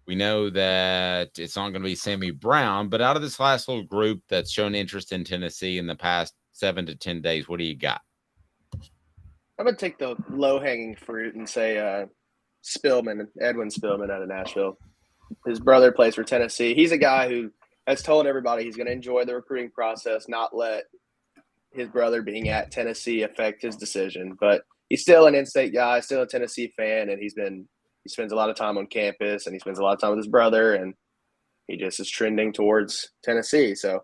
Speaker 3: We know that it's not going to be Sammy Brown, but out of this last little group that's shown interest in Tennessee in the past 7 to 10 days, what do you got?
Speaker 11: I'm going to take the low-hanging fruit and say Edwin Spillman out of Nashville. His brother plays for Tennessee. He's a guy who has told everybody he's going to enjoy the recruiting process, not let his brother being at Tennessee affect his decision. But he's still an in-state guy, still a Tennessee fan, and he spends a lot of time on campus, and he spends a lot of time with his brother, and he just is trending towards Tennessee. So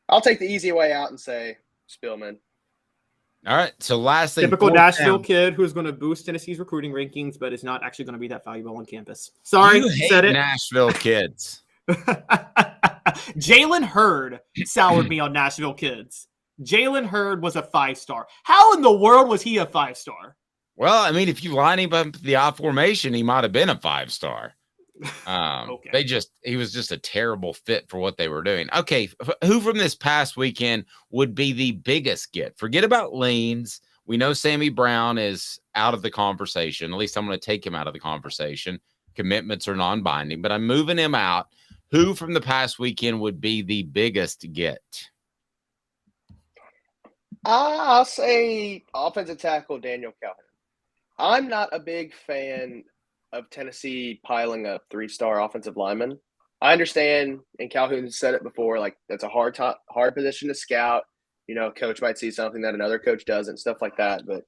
Speaker 11: I'll take the easy way out and say Spillman.
Speaker 3: All right. So last thing,
Speaker 4: typical Nashville kid who's going to boost Tennessee's recruiting rankings, but is not actually going to be that valuable on campus. Sorry,
Speaker 3: you hate
Speaker 4: said it.
Speaker 3: Nashville kids.
Speaker 4: Jalen Hurd soured me on Nashville kids. Jalen Hurd was a 5-star. How in the world was he a 5-star?
Speaker 3: Well, I mean, if you line him up with the I formation, he might have been a 5-star. Okay. He was just a terrible fit for what they were doing. Okay. Who from this past weekend would be the biggest get? Forget about leans. We know Sammy Brown is out of the conversation. At least I'm going to take him out of the conversation. Commitments are non-binding, but I'm moving him out. Who from the past weekend would be the biggest get?
Speaker 11: I'll say offensive tackle Daniel Calhoun. I'm not a big fan of Tennessee piling up 3-star offensive linemen. I understand, and Calhoun said it before, like that's a hard position to scout. Coach might see something that another coach doesn't, stuff like that. But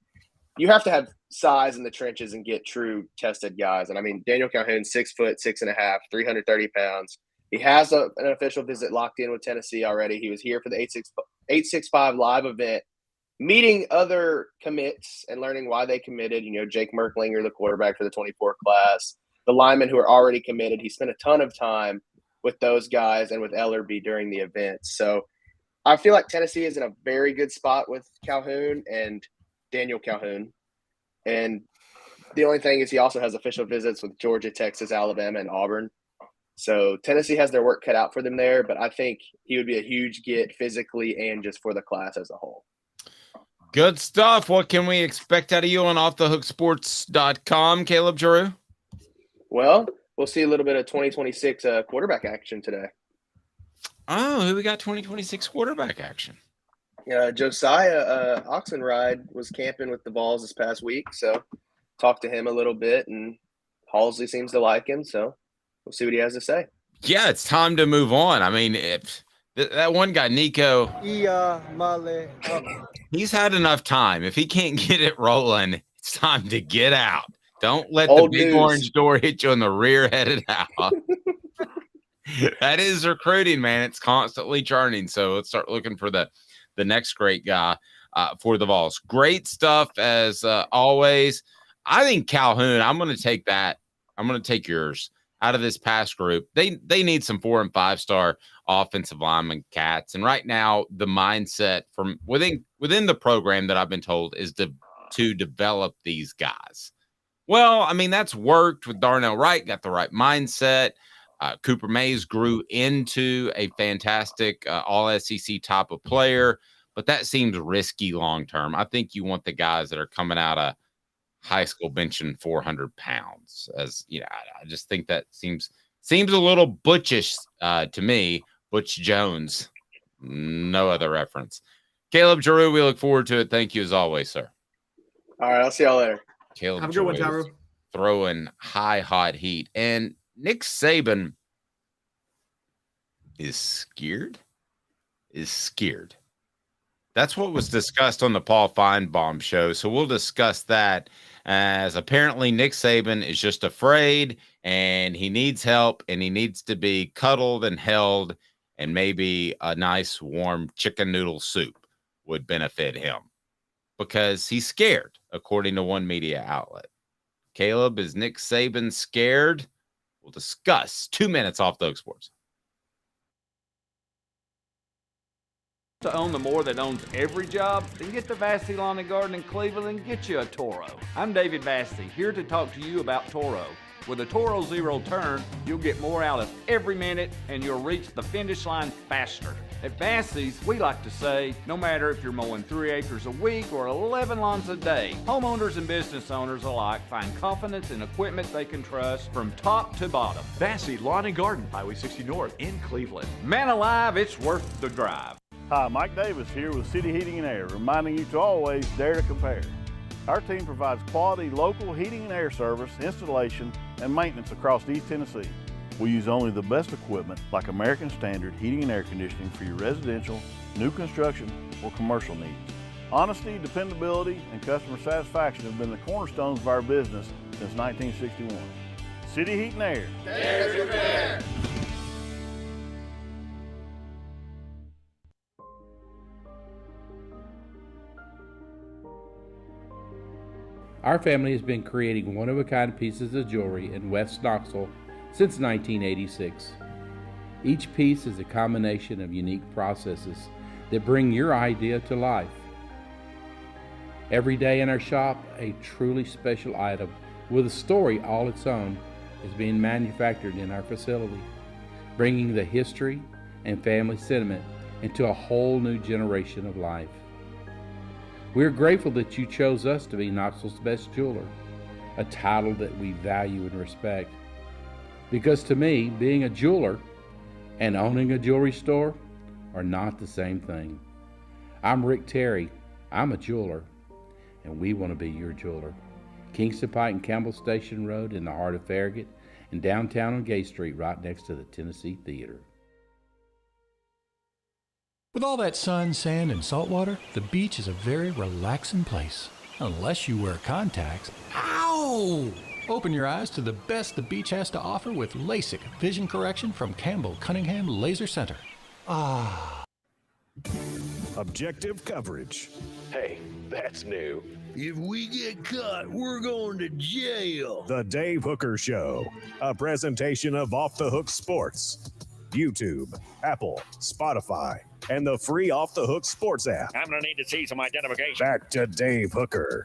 Speaker 11: you have to have size in the trenches and get true tested guys. And I mean, Daniel Calhoun, 6 foot, 6.5, 330 pounds. He has an official visit locked in with Tennessee already. He was here for the 865 live event, meeting other commits and learning why they committed. Jake Merklinger, the quarterback for the 24 class, the linemen who are already committed. He spent a ton of time with those guys and with Ellerby during the event. So I feel like Tennessee is in a very good spot with Calhoun and Daniel Calhoun. And the only thing is he also has official visits with Georgia, Texas, Alabama, and Auburn. So Tennessee has their work cut out for them there, but I think he would be a huge get physically and just for the class as a whole.
Speaker 3: Good stuff. What can we expect out of you on offthehooksports.com, Caleb Jarreau?
Speaker 11: Well, we'll see a little bit of 2026 quarterback action today.
Speaker 3: Oh, who we got 2026 quarterback action?
Speaker 11: Josiah Oxenride was camping with the Vols this past week, so talked to him a little bit, and Halsey seems to like him, so we'll see what he has to say.
Speaker 3: Yeah, it's time to move on. I mean, that one guy, Nico, he's had enough time. If he can't get it rolling, it's time to get out. Don't let
Speaker 11: Old
Speaker 3: the big
Speaker 11: news.
Speaker 3: orange door hit you on the rear headed out. That is recruiting, man. It's constantly churning. So let's start looking for the next great guy for the Vols. Great stuff as always. I think Calhoun, I'm going to take that. I'm going to take yours out of this past group. They need some 4- and 5-star offensive lineman cats. And right now, the mindset from within the program that I've been told is to develop these guys. Well, I mean, that's worked with Darnell Wright, got the right mindset. Cooper Mays grew into a fantastic all-SEC type of player, but that seems risky long-term. I think you want the guys that are coming out of high school benching 400 pounds. As you know, I just think that seems a little butchish to me. Butch Jones, no other reference. Caleb Jarreau, we look forward to it. Thank you as always, sir.
Speaker 11: All right, I'll see y'all later.
Speaker 3: Caleb
Speaker 4: Have a good one,
Speaker 3: Jarreau
Speaker 4: Jarreau.
Speaker 3: throwing hot heat. And Nick Saban is scared. That's what was discussed on the Paul Feinbaum show. So we'll discuss that, as apparently Nick Saban is just afraid and he needs help and he needs to be cuddled and held, and maybe a nice warm chicken noodle soup would benefit him because he's scared, according to one media outlet. Caleb, is Nick Saban scared? We'll discuss 2 minutes off Thug Sports.
Speaker 12: To own the more that owns every job, then get to Vassey Lawn and Garden in Cleveland and get you a Toro. I'm David Vassey, here to talk to you about Toro. With a Toro Zero Turn, you'll get more out of every minute and you'll reach the finish line faster. At Vassey's, we like to say, no matter if you're mowing 3 acres a week or 11 lawns a day, homeowners and business owners alike find confidence in equipment they can trust from top to bottom.
Speaker 13: Vassey Lawn and Garden, Highway 60 North in Cleveland.
Speaker 12: Man alive, it's worth the drive.
Speaker 7: Hi, Mike Davis here with City Heating and Air, reminding you to always dare to compare. Our team provides quality local heating and air service, installation, and maintenance across East Tennessee. We use only the best equipment like American Standard heating and air conditioning for your residential, new construction, or commercial needs. Honesty, dependability, and customer satisfaction have been the cornerstones of our business since 1961. City Heat and Air.
Speaker 8: Dare to compare.
Speaker 9: Our family has been creating one-of-a-kind pieces of jewelry in West Knoxville since 1986. Each piece is a combination of unique processes that bring your idea to life. Every day in our shop, a truly special item with a story all its own is being manufactured in our facility, bringing the history and family sentiment into a whole new generation of life. We're grateful that you chose us to be Knoxville's best jeweler, a title that we value and respect. Because to me, being a jeweler and owning a jewelry store are not the same thing. I'm Rick Terry, I'm a jeweler, and we want to be your jeweler. Kingston Pike and Campbell Station Road in the heart of Farragut, and downtown on Gay Street right next to the Tennessee Theater.
Speaker 6: With all that sun, sand, and salt water, the beach is a very relaxing place. Unless you wear contacts. Ow! Open your eyes to the best the beach has to offer with LASIK vision correction from Campbell Cunningham Laser Center. Ah.
Speaker 1: Objective coverage. Hey, that's new.
Speaker 8: If we get caught, we're going to jail.
Speaker 1: The Dave Hooker Show, a presentation of Off the Hook Sports. YouTube, Apple, Spotify, and the free Off the Hook Sports app.
Speaker 14: I'm going to need to see some identification.
Speaker 1: Back to Dave Hooker.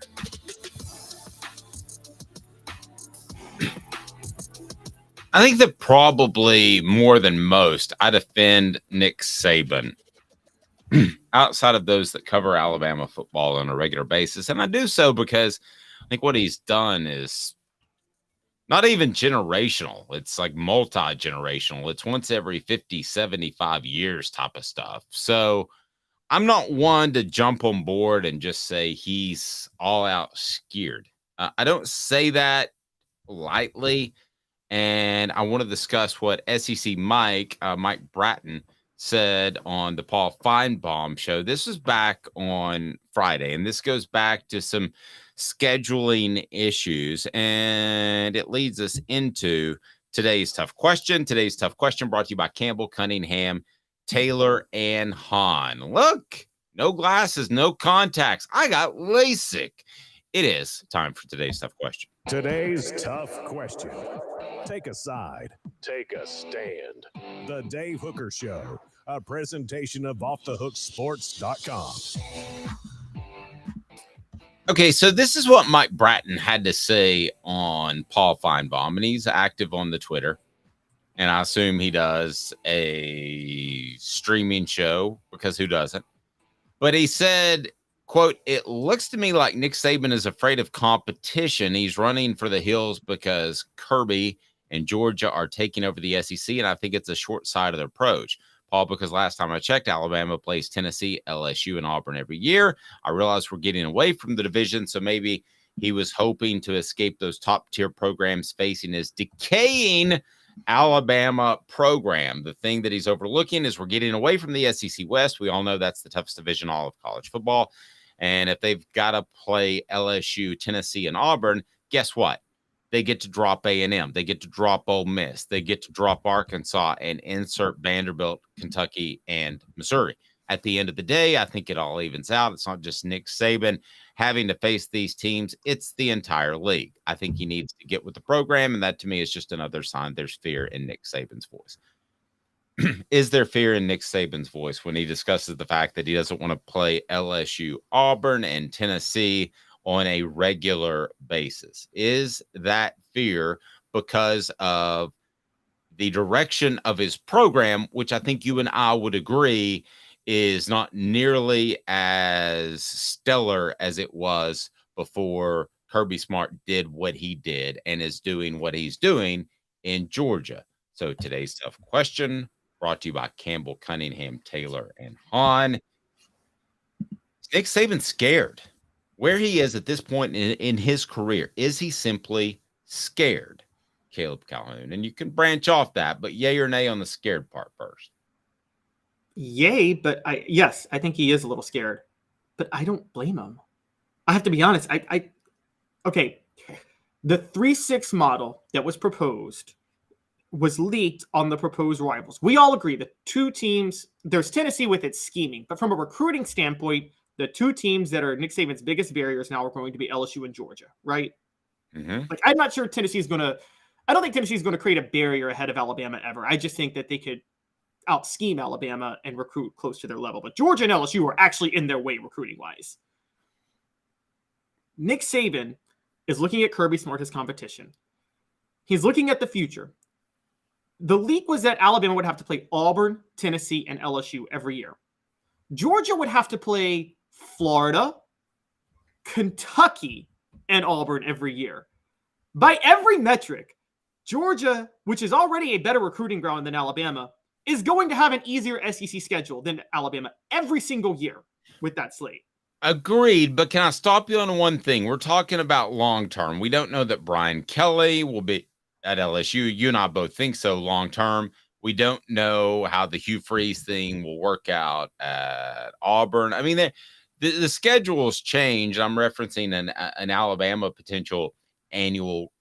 Speaker 3: I think that probably more than most, I defend Nick Saban outside of those that cover Alabama football on a regular basis. And I do so because I think what he's done is not even generational. It's like multi-generational. It's once every 50, 75 years type of stuff. So I'm not one to jump on board and just say he's all out scared. I don't say that lightly. and I want to discuss what SEC Mike Bratton, said on the Paul Feinbaum show. This was back on Friday, and this goes back to some scheduling issues, and it leads us into today's tough question. Today's tough question brought to you by Campbell, Cunningham, Taylor, and Hahn. Look, no glasses, no contacts. I got LASIK. It is time for today's tough question.
Speaker 1: Today's tough question. Take a side. Take a stand. The Dave Hooker Show, a presentation of offthehooksports.com.
Speaker 3: Okay, so this is what Mike Bratton had to say on Paul Feinbaum, and he's active on the Twitter, and I assume he does a streaming show, because who doesn't? But he said, quote, "It looks to me like Nick Saban is afraid of competition. He's running for the hills because Kirby and Georgia are taking over the SEC, and I think it's a short-sighted approach. Paul, because last time I checked, Alabama plays Tennessee, LSU, and Auburn every year. I realize we're getting away from the division, so maybe he was hoping to escape those top-tier programs facing his decaying Alabama program. The thing that he's overlooking is we're getting away from the SEC West. We all know that's the toughest division all of college football. And if they've got to play LSU, Tennessee, and Auburn, guess what? They get to drop A&M. They get to drop Ole Miss. They get to drop Arkansas and insert Vanderbilt, Kentucky, and Missouri. At the end of the day, I think it all evens out. It's not just Nick Saban having to face these teams. It's the entire league. I think he needs to get with the program, and that to me is just another sign there's fear in Nick Saban's voice. Is there fear in Nick Saban's voice when he discusses the fact that he doesn't want to play LSU, Auburn, and Tennessee on a regular basis? Is that fear because of the direction of his program, which I think you and I would agree is not nearly as stellar as it was before Kirby Smart did what he did and is doing what he's doing in Georgia? So today's tough question brought to you by Campbell, Cunningham, Taylor, and Hahn. Nick Saban scared? Where he is at this point in his career, is he simply scared? Caleb Calhoun. And you can branch off that, but yay or nay on the scared part first.
Speaker 4: Yay, but yes, I think he is a little scared, but I don't blame him. I have to be honest. Okay, the 3-6 model that was proposed was leaked on the proposed rivals. We all agree that two teams, there's Tennessee with its scheming, but from a recruiting standpoint, the two teams that are Nick Saban's biggest barriers now are going to be LSU and Georgia, right?
Speaker 3: Mm-hmm.
Speaker 4: Like, I'm not sure Tennessee's going to, I don't think Tennessee's going to create a barrier ahead of Alabama ever. I just think that they could out-scheme Alabama and recruit close to their level. But Georgia and LSU are actually in their way recruiting-wise. Nick Saban is looking at Kirby Smart as competition. He's looking at the future. The leak was that Alabama would have to play Auburn, Tennessee, and LSU every year. Georgia would have to play Florida, Kentucky, and Auburn every year. By every metric, Georgia, which is already a better recruiting ground than Alabama, is going to have an easier SEC schedule than Alabama every single year with that slate.
Speaker 3: Agreed, but can I stop you on one thing? We're talking about long-term. We don't know that Brian Kelly will be at LSU. You and I both think so long-term. We don't know how the Hugh Freeze thing will work out at Auburn. I mean, the schedules change. I'm referencing an Alabama potential annual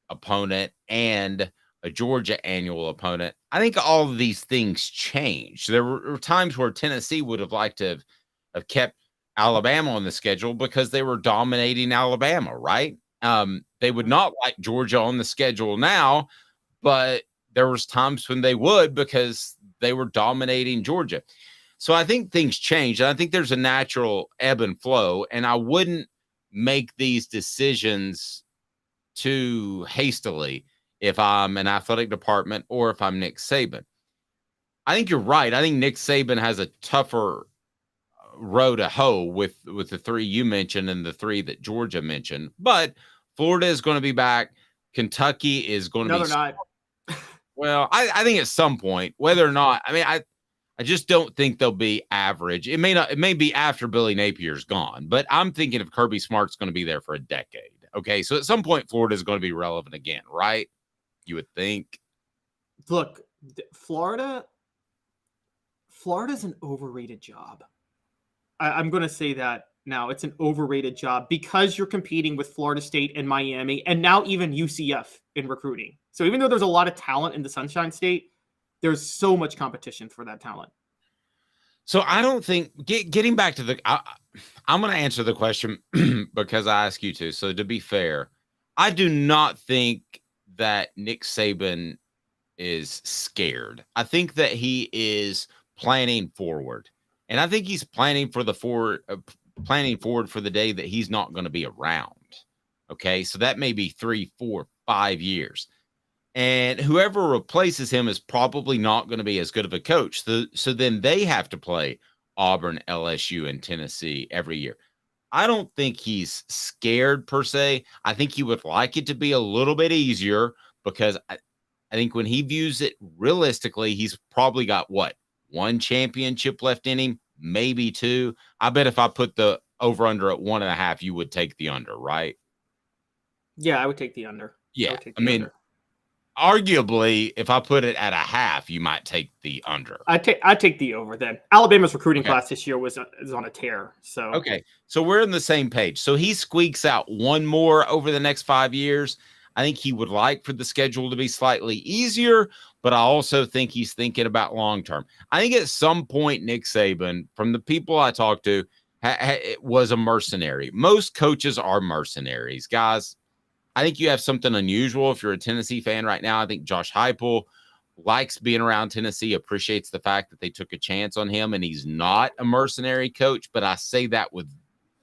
Speaker 3: opponent and a Georgia annual opponent. I think all of these things change. There were times where Tennessee would have liked to have kept Alabama on the schedule because they were dominating Alabama, right? They would not like Georgia on the schedule now, but there was times when they would because they were dominating Georgia. So I think things change, and I think there's a natural ebb and flow, and I wouldn't make these decisions too hastily if I'm an athletic department or if I'm Nick Saban. I think you're right. I think Nick Saban has a tougher row to hoe with the three you mentioned and the three that Georgia mentioned. But Florida is going to be back. Kentucky is going to be.
Speaker 4: No, they're not.
Speaker 3: Well, I think at some point, whether or not, I mean, I just don't think they'll be average. It may not. It may be after Billy Napier's gone, but I'm thinking if Kirby Smart's going to be there for a decade. Okay, so at some point, Florida is going to be relevant again, right? you would think.
Speaker 4: Look, Florida's an overrated job. I'm going to say that now. It's an overrated job because you're competing with Florida State and Miami and now even UCF in recruiting. So even though there's a lot of talent in the Sunshine State, there's so much competition for that talent.
Speaker 3: So I don't think getting back to I'm going to answer the question because I asked you to. So to be fair, I do not think that Nick Saban is scared. I think that he is planning forward, and I think he's planning for planning forward for the day that he's not going to be around. Okay, so that may be 3, 4, 5 years. And whoever replaces him is probably not going to be as good of a coach. So then they have to play Auburn, LSU, and Tennessee every year. I don't think he's scared per se. I think he would like it to be a little bit easier because I think when he views it realistically, he's probably got one championship left in him, maybe 2. I bet if I put the over under at 1.5, you would take the under, right?
Speaker 4: Yeah, I would take the under.
Speaker 3: Yeah, I mean, arguably, if I put it at 1/2, you might take the under.
Speaker 4: I take the over then. Alabama's recruiting class this year is on a tear. So
Speaker 3: okay, so we're on the same page. So he squeaks out one more over the next 5 years. I think he would like for the schedule to be slightly easier, but I also think he's thinking about long term. I think at some point Nick Saban, from the people I talked to, was a mercenary. Most coaches are mercenaries, guys. I think you have something unusual if you're a Tennessee fan right now. I think Josh Heupel likes being around Tennessee, appreciates the fact that they took a chance on him, and he's not a mercenary coach, but I say that with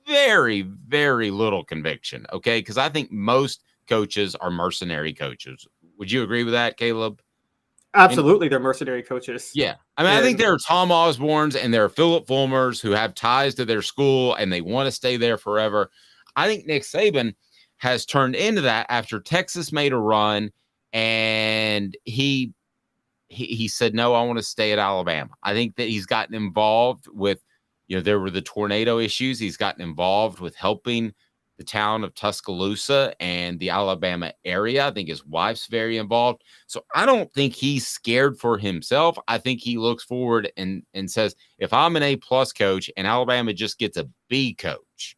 Speaker 3: very, very little conviction, okay? Because I think most coaches are mercenary coaches. Would you agree with that, Caleb?
Speaker 4: Absolutely, they're mercenary coaches.
Speaker 3: Yeah. I mean, I think there are Tom Osborne's and there are Philip Fulmers who have ties to their school and they want to stay there forever. I think Nick Saban has turned into that after Texas made a run and he said, no, I want to stay at Alabama. I think that he's gotten involved with, there were the tornado issues. He's gotten involved with helping the town of Tuscaloosa and the Alabama area. I think his wife's very involved. So I don't think he's scared for himself. I think he looks forward and says, if I'm an A+ coach and Alabama just gets a B coach,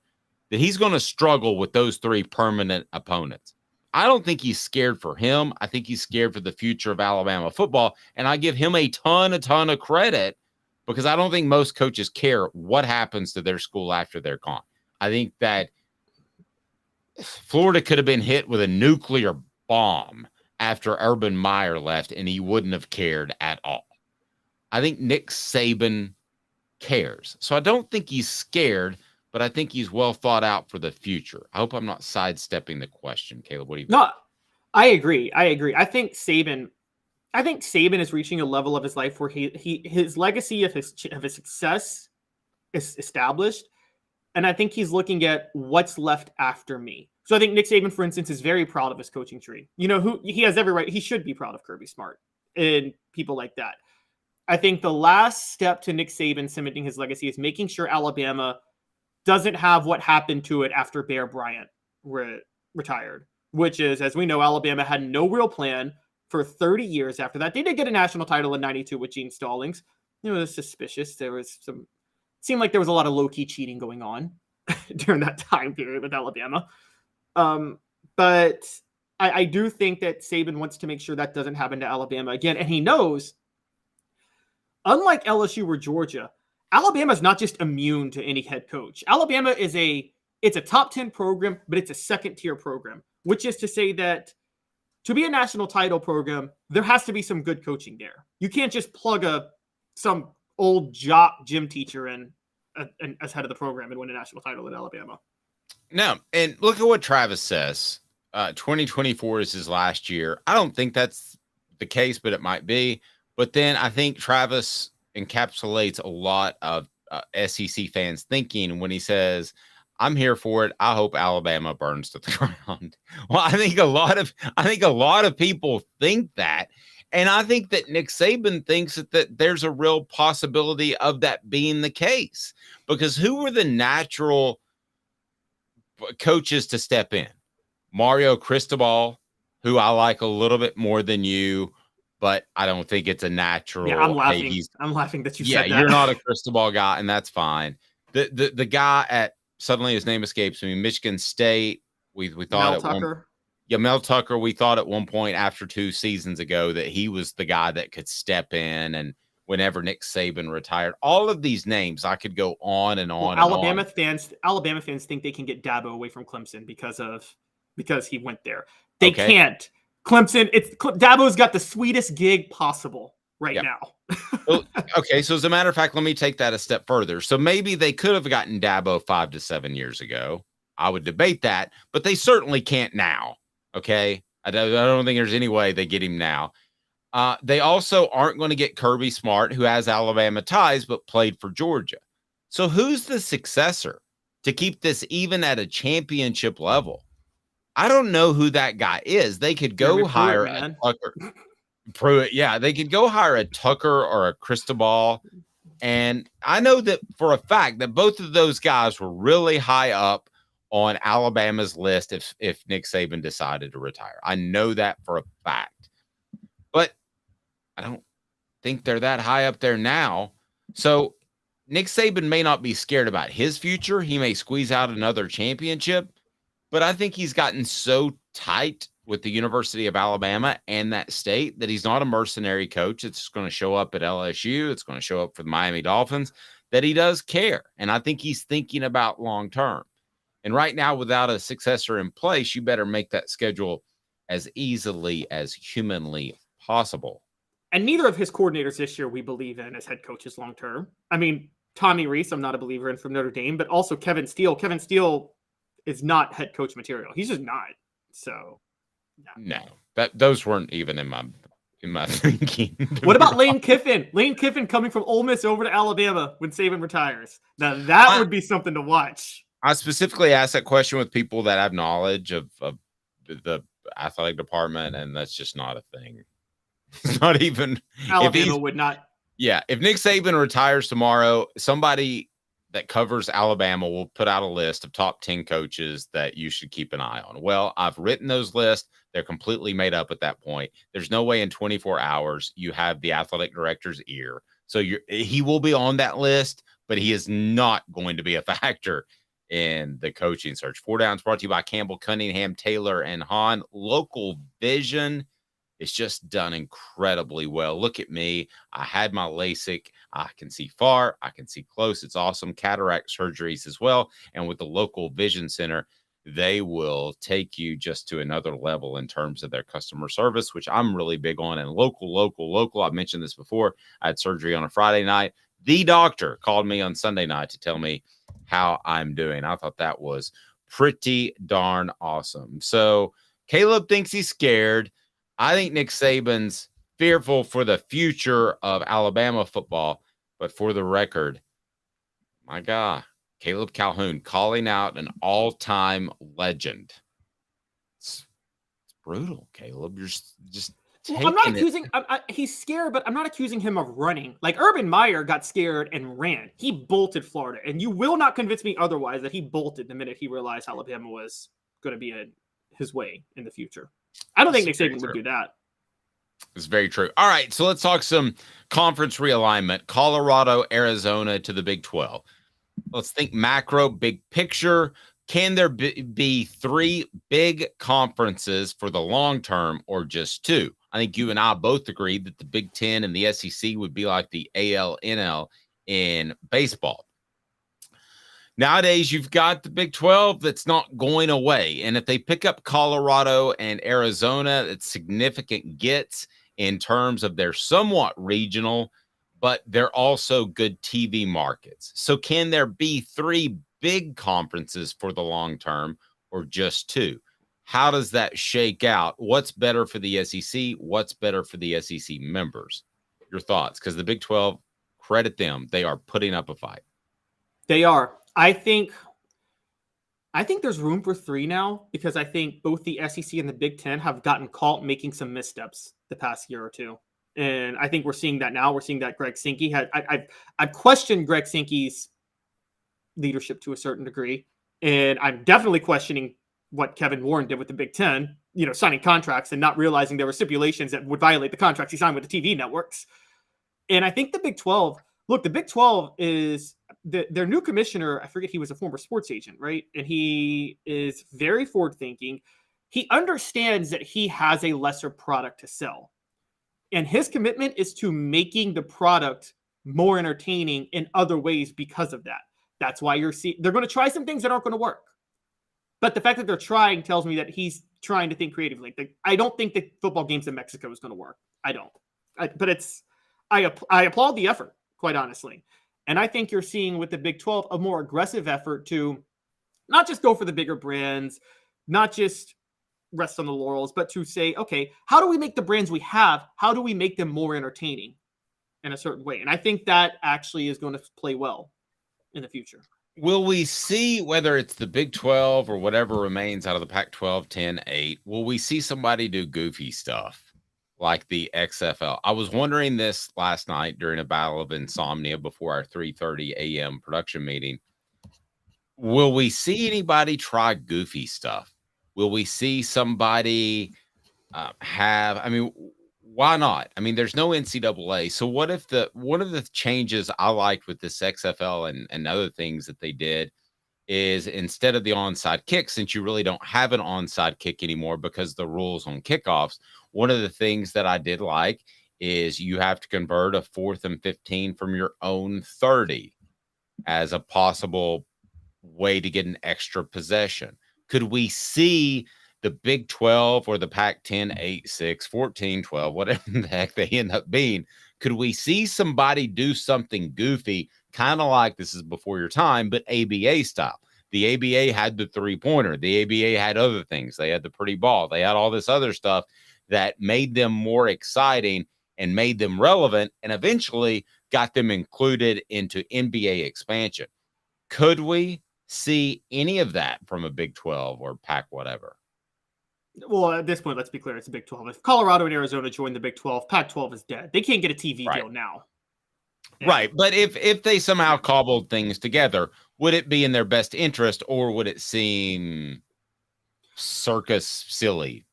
Speaker 3: that he's going to struggle with those 3 permanent opponents. I don't think he's scared for him. I think he's scared for the future of Alabama football. And I give him a ton of credit because I don't think most coaches care what happens to their school after they're gone. I think that Florida could have been hit with a nuclear bomb after Urban Meyer left, and he wouldn't have cared at all. I think Nick Saban cares. So I don't think he's scared, but I think he's well thought out for the future. I hope I'm not sidestepping the question, Caleb. What do you think?
Speaker 4: No, I agree. I think Saban is reaching a level of his life where his legacy of his success is established. And I think he's looking at what's left after me. So I think Nick Saban, for instance, is very proud of his coaching tree. He has every right. He should be proud of Kirby Smart and people like that. I think the last step to Nick Saban cementing his legacy is making sure Alabama doesn't have what happened to it after Bear Bryant retired, which is, as we know, Alabama had no real plan for 30 years after that. They did get a national title in 92 with Gene Stallings. It was suspicious. Seemed like there was a lot of low-key cheating going on during that time period with Alabama. But I do think that Saban wants to make sure that doesn't happen to Alabama again. And he knows, unlike LSU or Georgia, Alabama's not just immune to any head coach. Alabama it's a top 10 program, but it's a second-tier program, which is to say that to be a national title program, there has to be some good coaching there. You can't just plug some old jock gym teacher in as head of the program and win a national title at Alabama.
Speaker 3: No, and look at what Travis says. 2024 is his last year. I don't think that's the case, but it might be. But then I think Travis encapsulates a lot of SEC fans thinking when he says, I'm here for it. I hope Alabama burns to the ground. Well, I think a lot of people think that. And I think that Nick Saban thinks that there's a real possibility of that being the case, because who were the natural coaches to step in? Mario Cristobal who I like a little bit more than you, but I don't think it's a natural.
Speaker 4: Yeah, I'm laughing.
Speaker 3: Hey,
Speaker 4: I'm laughing that you
Speaker 3: yeah,
Speaker 4: said that.
Speaker 3: you're not a crystal ball guy, and that's fine. The guy at suddenly his name escapes me. Michigan State. We thought
Speaker 4: Mel Tucker.
Speaker 3: Mel Tucker. We thought at one point after 2 seasons ago that he was the guy that could step in, and whenever Nick Saban retired, all of these names I could go on and on.
Speaker 4: Alabama fans think they can get Dabo away from Clemson because he went there. They can't. Clemson. Dabo's got the sweetest gig possible right now.
Speaker 3: Well, okay, so as a matter of fact, let me take that a step further. So maybe they could have gotten Dabo 5 to 7 years ago. I would debate that, but they certainly can't now. Okay, I don't think there's any way they get him now. They also aren't going to get Kirby Smart, who has Alabama ties but played for Georgia. So who's the successor to keep this even at a championship level? I don't know who that guy is. They could go hire a Tucker. Pruitt, yeah, they could go hire a Tucker or a Cristobal. And I know that for a fact that both of those guys were really high up on Alabama's list if Nick Saban decided to retire. I know that for a fact. But I don't think they're that high up there now. So Nick Saban may not be scared about his future. He may squeeze out another championship. But I think he's gotten so tight with the University of Alabama and that state that he's not a mercenary coach. It's going to show up at LSU. It's going to show up for the Miami Dolphins, that he does care. And I think he's thinking about long term. And right now, without a successor in place, you better make that schedule as easily as humanly possible.
Speaker 4: And neither of his coordinators this year we believe in as head coaches long term. I mean, Tommy Rees, I'm not a believer in from Notre Dame, but also Kevin Steele. Kevin Steele is not head coach material. He's just not. So
Speaker 3: no, those weren't even in my thinking.
Speaker 4: What about Lane Kiffin? Lane Kiffin coming from Ole Miss over to Alabama when Saban retires. Now that would be something to watch.
Speaker 3: I specifically asked that question with people that have knowledge of the athletic department, and that's just not a thing. It's not even
Speaker 4: Alabama would not.
Speaker 3: Yeah, if Nick Saban retires tomorrow, somebody that covers Alabama will put out a list of top 10 coaches that you should keep an eye on. Well, I've written those lists. They're completely made up at that point. There's no way in 24 hours you have the athletic director's ear. So he will be on that list, but he is not going to be a factor in the coaching search. 4 Downs brought to you by Campbell, Cunningham, Taylor, and Hahn. Local Vision is just done incredibly well. Look at me. I had my LASIK. I can see far. I can see close. It's awesome. Cataract surgeries as well. And with the Local Vision Center, they will take you just to another level in terms of their customer service, which I'm really big on. And local. I've mentioned this before. I had surgery on a Friday night. The doctor called me on Sunday night to tell me how I'm doing. I thought that was pretty darn awesome. So Caleb thinks he's scared. I think Nick Saban's fearful for the future of Alabama football. But for the record, my guy, Caleb Calhoun, calling out an all-time legend. It's brutal, Caleb. You're just
Speaker 4: I'm not accusing. He's scared, but I'm not accusing him of running. Like Urban Meyer got scared and ran. He bolted Florida, and you will not convince me otherwise that he bolted the minute he realized Alabama was going to be his way in the future. I don't think Nick Saban would do that.
Speaker 3: It's very true. All right, so let's talk some conference realignment. Colorado, Arizona to the Big 12. Let's think macro, big picture. Can there be 3 big conferences for the long term or just 2? I think you and I both agreed that the Big 10 and the SEC would be like the AL-NL in baseball. Nowadays, you've got the Big 12 that's not going away. And if they pick up Colorado and Arizona, it's significant gets in terms of they're somewhat regional, but they're also good TV markets. So can there be 3 big conferences for the long term or just 2? How does that shake out? What's better for the SEC? What's better for the SEC members? Your thoughts? Because the Big 12, credit them. They are putting up a fight.
Speaker 4: They are. I think there's room for 3 now because I think both the SEC and the Big 10 have gotten caught making some missteps the past year or 2. And I think we're seeing that now. We're seeing that Greg Sankey I've questioned Greg Sankey's leadership to a certain degree. And I'm definitely questioning what Kevin Warren did with the Big 10 signing contracts and not realizing there were stipulations that would violate the contracts he signed with the TV networks. And I think the Big 12, the Big 12 is their new commissioner. I forget, he was a former sports agent, right? And he is very forward thinking. He understands that he has a lesser product to sell. And his commitment is to making the product more entertaining in other ways because of that. That's why they're going to try some things that aren't going to work. But the fact that they're trying tells me that he's trying to think creatively. I don't think the football games in Mexico is going to work. I don't. I applaud the effort, quite honestly. And I think you're seeing with the Big 12 a more aggressive effort to not just go for the bigger brands, not just rest on the laurels, but to say, okay, how do we make the brands we have, how do we make them more entertaining in a certain way? And I think that actually is going to play well in the future.
Speaker 3: Will we see, whether it's the Big 12 or whatever remains out of the Pac-12 10-8, will we see somebody do goofy stuff like the XFL? I was wondering this last night during a battle of insomnia before our 3:30 a.m. production meeting. Will we see anybody try goofy stuff? Will we see somebody why not? I mean, there's no NCAA. So what if one of the changes I liked with this XFL and other things that they did is, instead of the onside kick, since you really don't have an onside kick anymore because the rules on kickoffs, one of the things that I did like is you have to convert a 4th and 15 from your own 30 as a possible way to get an extra possession. Could we see the Big 12 or the Pac-10, 8-6, 14-12, whatever the heck they end up being? Could we see somebody do something goofy, kind of like, this is before your time, but ABA style? The ABA had the three-pointer. The ABA had other things. They had the pretty ball. They had all this other stuff that made them more exciting and made them relevant and eventually got them included into NBA expansion. Could we see any of that from a Big 12 or Pac whatever?
Speaker 4: Well, at this point, let's be clear, it's a Big 12. If Colorado and Arizona join the Big 12, Pac-12 is dead. They can't get a TV deal now.
Speaker 3: Right. But if they somehow cobbled things together, would it be in their best interest, or would it seem circus silly?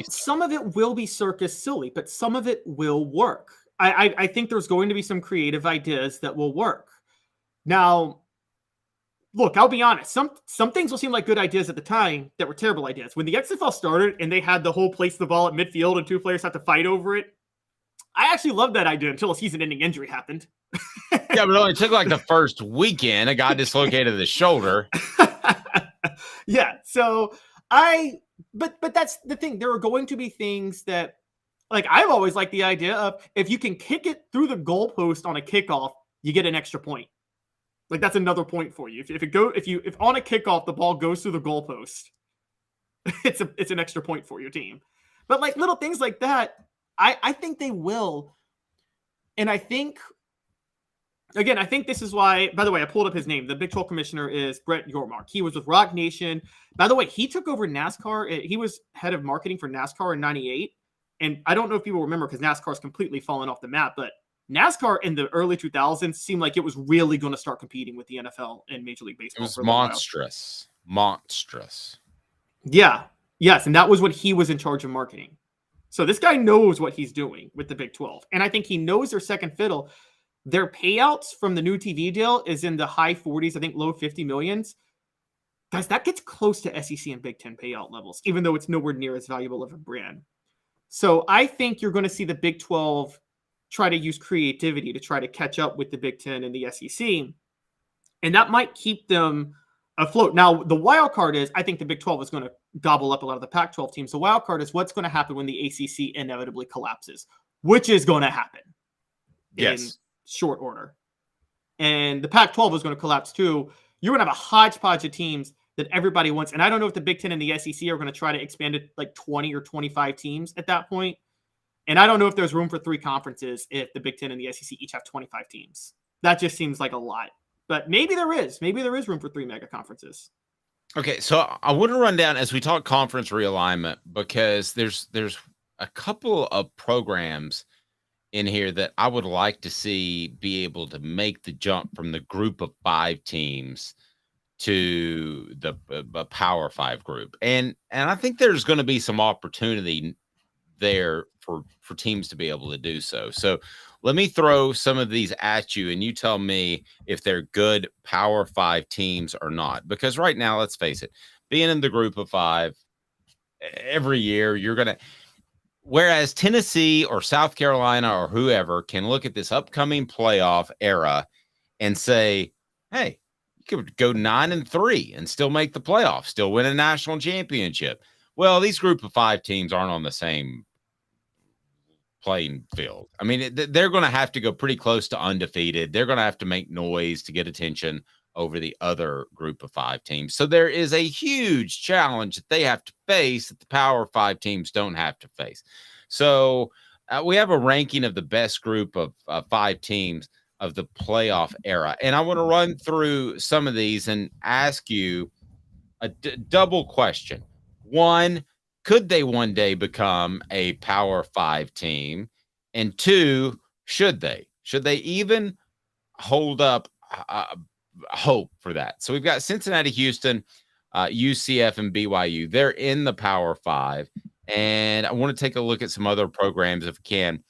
Speaker 4: Some of it will be circus silly, but some of it will work. I think there's going to be some creative ideas that will work. Now, look, I'll be honest. Some things will seem like good ideas at the time that were terrible ideas. When the XFL started and they had the whole place the ball at midfield and two players had to fight over it, I actually loved that idea until a season-ending injury happened.
Speaker 3: Yeah, but it only took like the first weekend. A guy dislocated the shoulder.
Speaker 4: Yeah, so but that's the thing. There are going to be things that, like, I've always liked the idea of, if you can kick it through the goalpost on a kickoff, you get an extra point. Like, that's another point for you. If on a kickoff the ball goes through the goalpost, it's an extra point for your team. But like little things like that, I think they will. And I think this is why, by the way, I pulled up his name. The Big 12 commissioner is Brett Yormark. He was with Rock Nation. By the way, he took over NASCAR. He was head of marketing for NASCAR in 98. And I don't know if people remember, because NASCAR's completely fallen off the map, but NASCAR in the early 2000s seemed like it was really going to start competing with the NFL and Major League Baseball.
Speaker 3: It was monstrous.
Speaker 4: Yeah. Yes. And that was when he was in charge of marketing. So this guy knows what he's doing with the Big 12. And I think he knows their second fiddle. Their payouts from the new TV deal is in the high 40s, I think low 50 millions. Guys, that gets close to SEC and Big 10 payout levels, even though it's nowhere near as valuable of a brand. So I think you're going to see the Big 12 try to use creativity to try to catch up with the Big 10 and the SEC. And that might keep them afloat. Now, the wild card is, I think the Big 12 is going to gobble up a lot of the Pac-12 teams. The wild card is what's going to happen when the ACC inevitably collapses, which is going to happen in short order. And the Pac-12 is going to collapse too. You're going to have a hodgepodge of teams that everybody wants. And I don't know if the Big 10 and the SEC are going to try to expand it like 20 or 25 teams at that point. And I don't know if there's room for 3 conferences if the Big 10 and the SEC each have 25 teams. That just seems like a lot. But maybe there is. Maybe there is room for 3 mega conferences.
Speaker 3: Okay, so I want to run down as we talk conference realignment, because there's a couple of programs in here that I would like to see be able to make the jump from the group of 5 teams to the Power 5 group. And I think there's going to be some opportunity there for teams to be able to do so. So let me throw some of these at you, and you tell me if they're good Power 5 teams or not. Because right now, let's face it, being in the group of 5 every year, you're going to – whereas Tennessee or South Carolina or whoever can look at this upcoming playoff era and say, hey, you could go 9-3 and still make the playoffs, still win a national championship. Well, these group of 5 teams aren't on the same playing field. I mean, they're going to have to go pretty close to undefeated. They're going to have to make noise to get attention over the other group of 5 teams. So there is a huge challenge that they have to face that the Power 5 teams don't have to face. So we have a ranking of the best group of 5 teams of the playoff era. And I want to run through some of these and ask you a double question. One, could they one day become a Power 5 team? And 2, should they? Should they even hold up hope for that? So we've got Cincinnati, Houston, UCF, and BYU. They're in the Power 5. And I want to take a look at some other programs, if we can,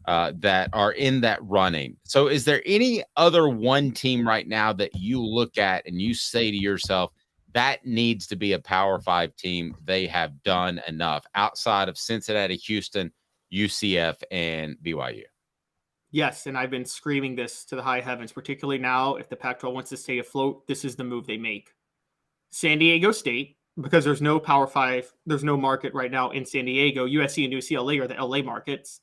Speaker 3: that are in that running. So is there any other one team right now that you look at and you say to yourself, that needs to be a Power 5 team? They have done enough outside of Cincinnati, Houston, UCF, and BYU.
Speaker 4: Yes, and I've been screaming this to the high heavens, particularly now if the Pac-12 wants to stay afloat, this is the move they make. San Diego State, because there's no Power 5, there's no market right now in San Diego. USC and UCLA are the LA markets.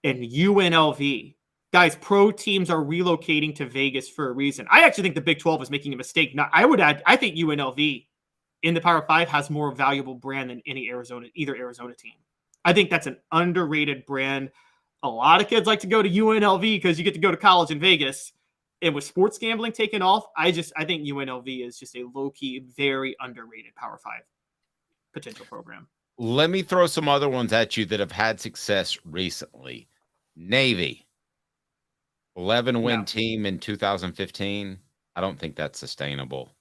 Speaker 4: And UNLV. Guys, pro teams are relocating to Vegas for a reason. I actually think the Big 12 is making a mistake. Now, I would add, I think UNLV in the Power 5 has more valuable brand than either Arizona team. I think that's an underrated brand. A lot of kids like to go to UNLV because you get to go to college in Vegas. And with sports gambling taking off, I think UNLV is just a low-key, very underrated Power 5 potential program.
Speaker 3: Let me throw some other ones at you that have had success recently. Navy, 11-win team in 2015. I don't think that's sustainable.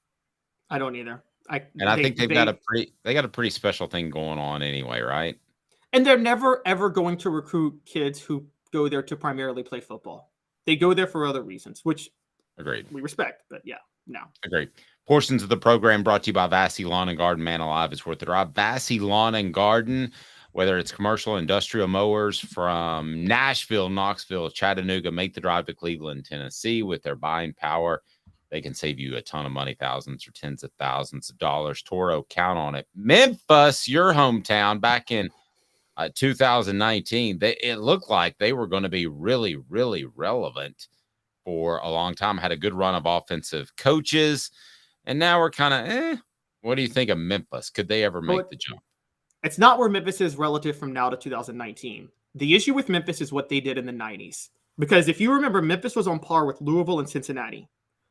Speaker 4: I don't either.
Speaker 3: I think they got a pretty special thing going on anyway, right?
Speaker 4: And they're never ever going to recruit kids who go there to primarily play football. They go there for other reasons, which
Speaker 3: agreed.
Speaker 4: We respect, but yeah, no.
Speaker 3: Agreed. Portions of the program brought to you by Vassy Lawn and Garden. Man alive, is worth the drive. Vassy Lawn and Garden, whether it's commercial, industrial mowers from Nashville, Knoxville, Chattanooga, make the drive to Cleveland, Tennessee with their buying power. They can save you a ton of money, thousands or tens of thousands of dollars. Toro, count on it. Memphis, your hometown, back in 2019, it looked like they were going to be really, really relevant for a long time. Had a good run of offensive coaches. And now we're kind of, what do you think of Memphis? Could they ever make the jump?
Speaker 4: It's not where Memphis is relative from now to 2019. The issue with Memphis is what they did in the 90s. Because if you remember, Memphis was on par with Louisville and Cincinnati.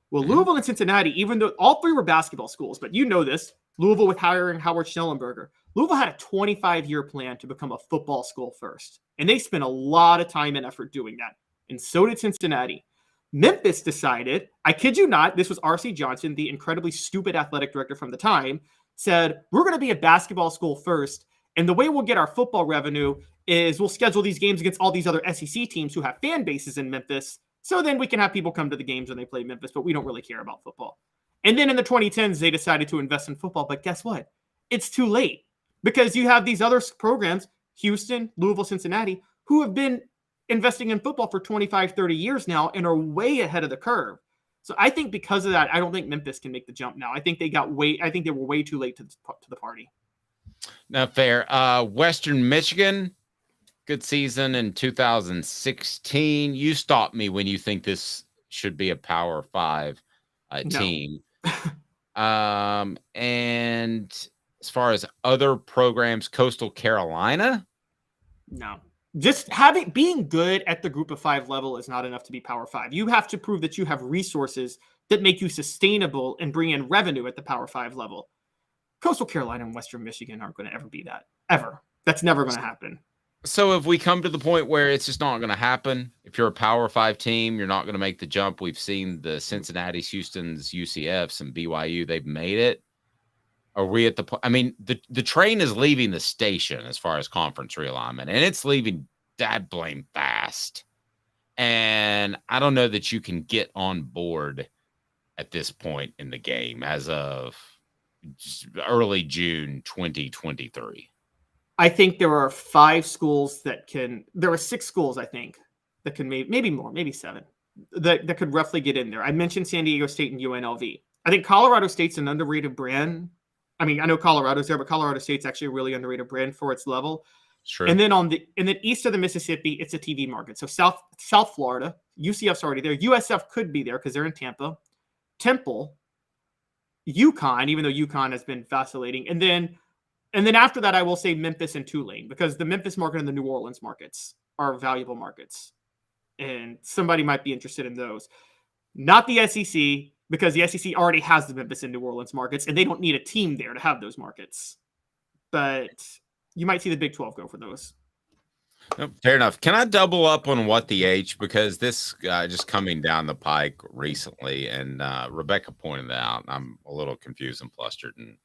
Speaker 4: Well, Louisville and Cincinnati, even though all 3 were basketball schools, but you know this, Louisville with hiring Howard Schnellenberger. Louisville had a 25-year plan to become a football school first. And they spent a lot of time and effort doing that. And so did Cincinnati. Memphis decided, I kid you not, this was R.C. Johnson, the incredibly stupid athletic director from the time, said, we're going to be a basketball school first. And the way we'll get our football revenue is we'll schedule these games against all these other SEC teams who have fan bases in Memphis. So then we can have people come to the games when they play Memphis, but we don't really care about football. And then in the 2010s, they decided to invest in football. But guess what? It's too late because you have these other programs, Houston, Louisville, Cincinnati, who have been investing in football for 25, 30 years now and are way ahead of the curve. So I think because of that, I don't think Memphis can make the jump now. I think they were way too late to the party.
Speaker 3: Not fair. Western Michigan, good season in 2016. You stop me when you think this should be a Power 5 team. And as far as other programs, Coastal Carolina?
Speaker 4: No. Just being good at the group of 5 level is not enough to be Power 5. You have to prove that you have resources that make you sustainable and bring in revenue at the Power 5 level. Coastal Carolina and Western Michigan aren't going to ever be that. Ever. That's never going to happen.
Speaker 3: So if we come to the point where it's just not going to happen, if you're a Power 5 team, you're not going to make the jump. We've seen the Cincinnati's, Houston's, UCFs, and BYU, they've made it. Are we at the point? I mean, the train is leaving the station as far as conference realignment, and it's leaving dad blame fast. And I don't know that you can get on board at this point in the game as of early June 2023.
Speaker 4: I think there are 5 schools that can. There are 6 schools, I think, that can maybe more, maybe 7, that could roughly get in there. I mentioned San Diego State and UNLV. I think Colorado State's an underrated brand. I mean, I know Colorado's there, but Colorado State's actually a really underrated brand for its level.
Speaker 3: Sure.
Speaker 4: And then east of the Mississippi, it's a TV market. So South Florida, UCF's already there. USF could be there because they're in Tampa. Temple, UConn, even though UConn has been vacillating, and then after that, I will say Memphis and Tulane, because the Memphis market and the New Orleans markets are valuable markets, and somebody might be interested in those. Not the SEC, because the SEC already has the Memphis and New Orleans markets, and they don't need a team there to have those markets. But you might see the Big 12 go for those.
Speaker 3: Nope, fair enough. Can I double up on what the H? Because this just coming down the pike recently, and Rebecca pointed out, I'm a little confused and flustered and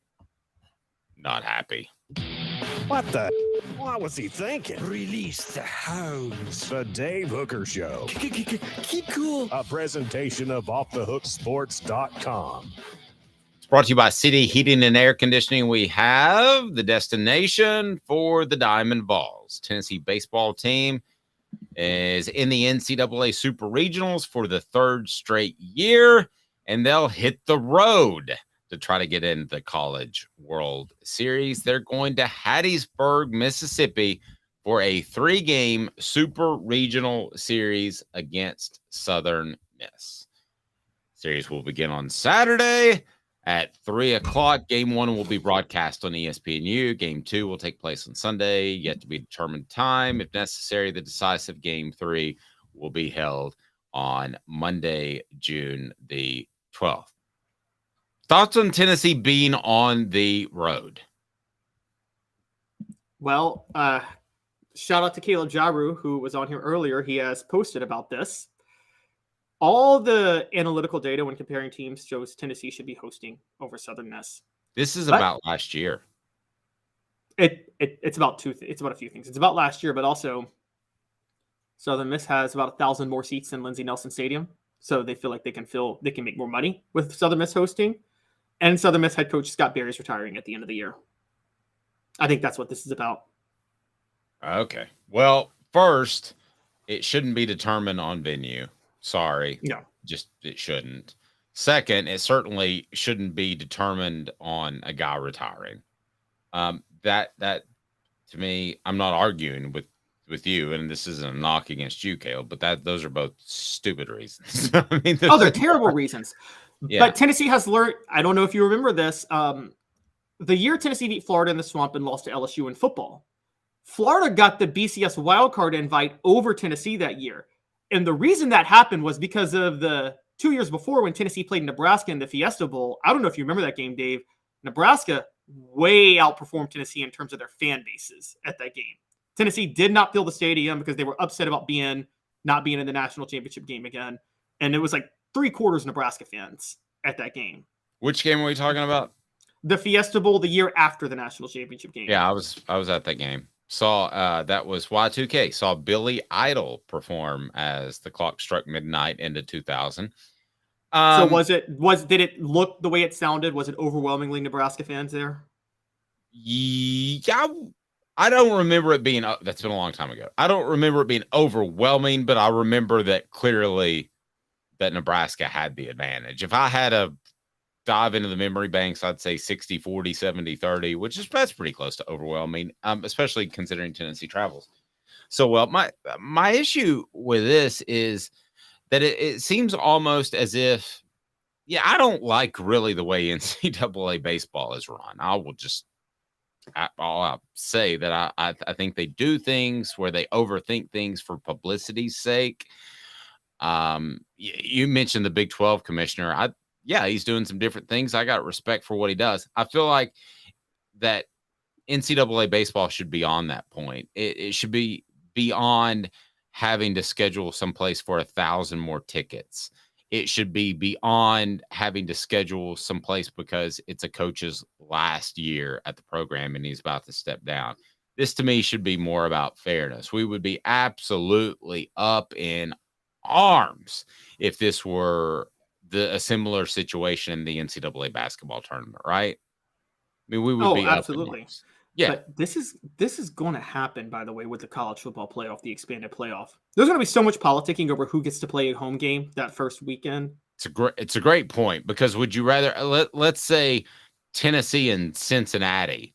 Speaker 3: not happy.
Speaker 1: What the? What was he thinking?
Speaker 8: Release the hounds.
Speaker 1: The Dave Hooker Show.
Speaker 8: Keep cool.
Speaker 1: A presentation of OffTheHookSports.com.
Speaker 3: It's brought to you by City Heating and Air Conditioning. We have the destination for the Diamond Vols. Tennessee baseball team is in the NCAA Super Regionals for the 3rd straight year, and they'll hit the road to try to get into the College World Series. They're going to Hattiesburg, Mississippi for a 3-game Super Regional Series against Southern Miss. Series will begin on Saturday at 3 o'clock. Game 1 will be broadcast on ESPNU. Game 2 will take place on Sunday, yet to be determined time. If necessary, the decisive Game 3 will be held on Monday, June the 12th. Thoughts on Tennessee being on the road?
Speaker 4: Well, shout out to Caleb Jarreau, who was on here earlier. He has posted about this. All the analytical data when comparing teams shows Tennessee should be hosting over Southern Miss.
Speaker 3: This is about last year.
Speaker 4: It's about it's about a few things. It's about last year, but also Southern Miss has about 1,000 more seats than Lindsey Nelson Stadium, so they feel like they can make more money with Southern Miss hosting. And Southern Miss head coach Scott Berry's retiring at the end of the year. I think that's what this is about.
Speaker 3: Okay. Well, first, it shouldn't be determined on venue. Sorry.
Speaker 4: No.
Speaker 3: Just it shouldn't. Second, it certainly shouldn't be determined on a guy retiring. That to me, I'm not arguing with you, and this isn't a knock against you, Caleb, but those are both stupid reasons. I mean,
Speaker 4: they're terrible reasons.
Speaker 3: Yeah.
Speaker 4: But Tennessee has learned, I don't know if you remember this, the year Tennessee beat Florida in the Swamp and lost to LSU in football, Florida got the BCS wildcard invite over Tennessee that year. And the reason that happened was because of the 2 years before when Tennessee played Nebraska in the Fiesta Bowl. I don't know if you remember that game, Dave. Nebraska way outperformed Tennessee in terms of their fan bases at that game. Tennessee did not fill the stadium because they were upset about not being in the national championship game again. And it was like 3/4 Nebraska fans at that game.
Speaker 3: Which game are we talking about?
Speaker 4: The Fiesta Bowl the year after the national championship game.
Speaker 3: Yeah, I was at that game. Saw that was Y2K. Saw Billy Idol perform as the clock struck midnight into 2000.
Speaker 4: So did it look the way it sounded? Was it overwhelmingly Nebraska fans there?
Speaker 3: Yeah, I don't remember it being. That's been a long time ago. I don't remember it being overwhelming, but I remember that clearly that Nebraska had the advantage. If I had to dive into the memory banks, I'd say 60-40, 70-30, which is that's pretty close to overwhelming, especially considering Tennessee travels so well. My issue with this is that it seems almost as if, I don't like really the way NCAA baseball is run. I'll say that I think they do things where they overthink things for publicity's sake. You mentioned the Big 12 commissioner. He's doing some different things. I got respect for what he does. I feel like that NCAA baseball should be on that point. It should be beyond having to schedule someplace for 1,000 more tickets. It should be beyond having to schedule someplace because it's a coach's last year at the program and he's about to step down. This to me should be more about fairness. We would be absolutely up in arms if this were a similar situation in the NCAA basketball tournament, right? I mean, we would be
Speaker 4: absolutely.
Speaker 3: Up in arms. Yeah.
Speaker 4: But this is going to happen, by the way, with the college football playoff, the expanded playoff. There's going to be so much politicking over who gets to play a home game that first weekend.
Speaker 3: It's a great point, because would you rather let's say Tennessee and Cincinnati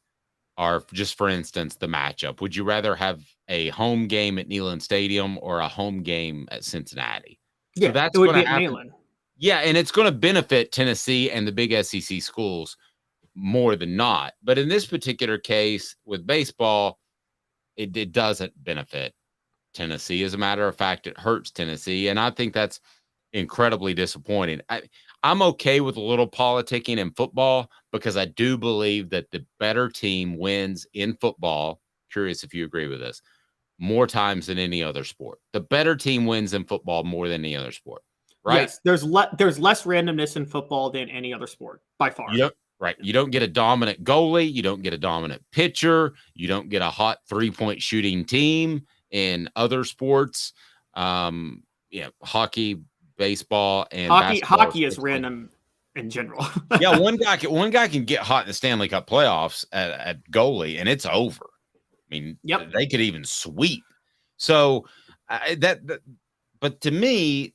Speaker 3: are, just for instance, the matchup. Would you rather have a home game at Neyland Stadium or a home game at Cincinnati?
Speaker 4: Yeah,
Speaker 3: so that's
Speaker 4: it would
Speaker 3: going
Speaker 4: be
Speaker 3: to
Speaker 4: at
Speaker 3: happen.
Speaker 4: Neyland.
Speaker 3: Yeah, and it's going to benefit Tennessee and the big SEC schools more than not. But in this particular case with baseball, it doesn't benefit Tennessee. As a matter of fact, it hurts Tennessee. And I think that's incredibly disappointing. I'm okay with a little politicking in football because I do believe that the better team wins in football. Curious if you agree with this. More times than any other sport. The better team wins in football more than any other sport. Right?
Speaker 4: Yes, there's less randomness in football than any other sport by far.
Speaker 3: Yep. Right. You don't get a dominant goalie. You don't get a dominant pitcher. You don't get a hot 3-point shooting team in other sports. Hockey, baseball, and
Speaker 4: hockey is random in general.
Speaker 3: Yeah. One guy can get hot in the Stanley Cup playoffs at goalie and it's over. I mean, they could even sweep. So but to me,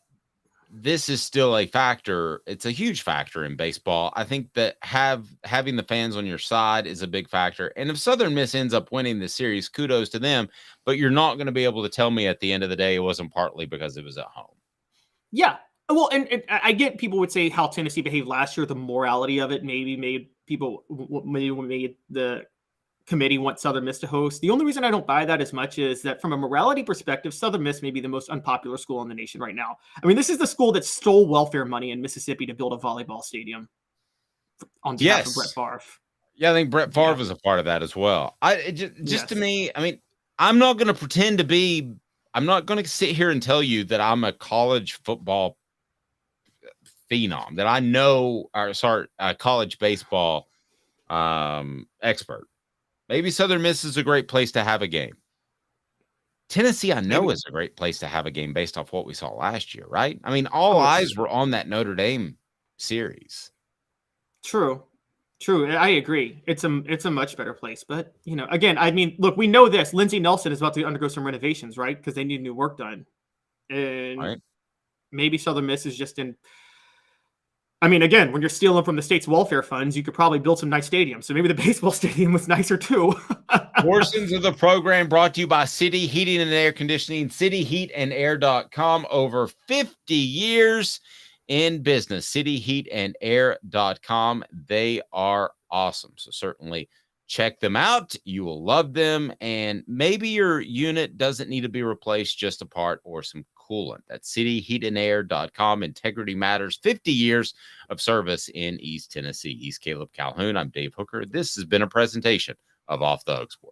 Speaker 3: this is still a factor. It's a huge factor in baseball. I think that having the fans on your side is a big factor. And if Southern Miss ends up winning the series, kudos to them. But you're not going to be able to tell me at the end of the day it wasn't partly because it was at home.
Speaker 4: Yeah. Well, and I get people would say how Tennessee behaved last year. The morality of it maybe made the committee want Southern Miss to host. The only reason I don't buy that as much is that from a morality perspective, Southern Miss may be the most unpopular school in the nation right now. I mean, this is the school that stole welfare money in Mississippi to build a volleyball stadium on behalf of Brett Favre.
Speaker 3: Yeah, I think Brett Favre was a part of that as well. To me, I mean, I'm not going to sit here and tell you that I'm a college football phenom, that I know, college baseball expert. Maybe Southern Miss is a great place to have a game. Tennessee, I know, is a great place to have a game based off what we saw last year, right? I mean, all eyes were on that Notre Dame series.
Speaker 4: True. I agree. It's a much better place. But, again, I mean, look, we know this. Lindsey Nelson is about to undergo some renovations, right? Because they need new work done. And maybe Southern Miss is just in... I mean, again, when you're stealing from the state's welfare funds, you could probably build some nice stadiums. So maybe the baseball stadium was nicer too.
Speaker 3: Portions of the program brought to you by City Heating and Air Conditioning, cityheatandair.com. Over 50 years in business. Cityheatandair.com. They are awesome. So certainly check them out. You will love them. And maybe your unit doesn't need to be replaced, just a part or some coolant. That's cityheatandair.com. Integrity matters. 50 years of service in East Tennessee. He's Caleb Calhoun. I'm Dave Hooker. This has been a presentation of Off the Hook Sports.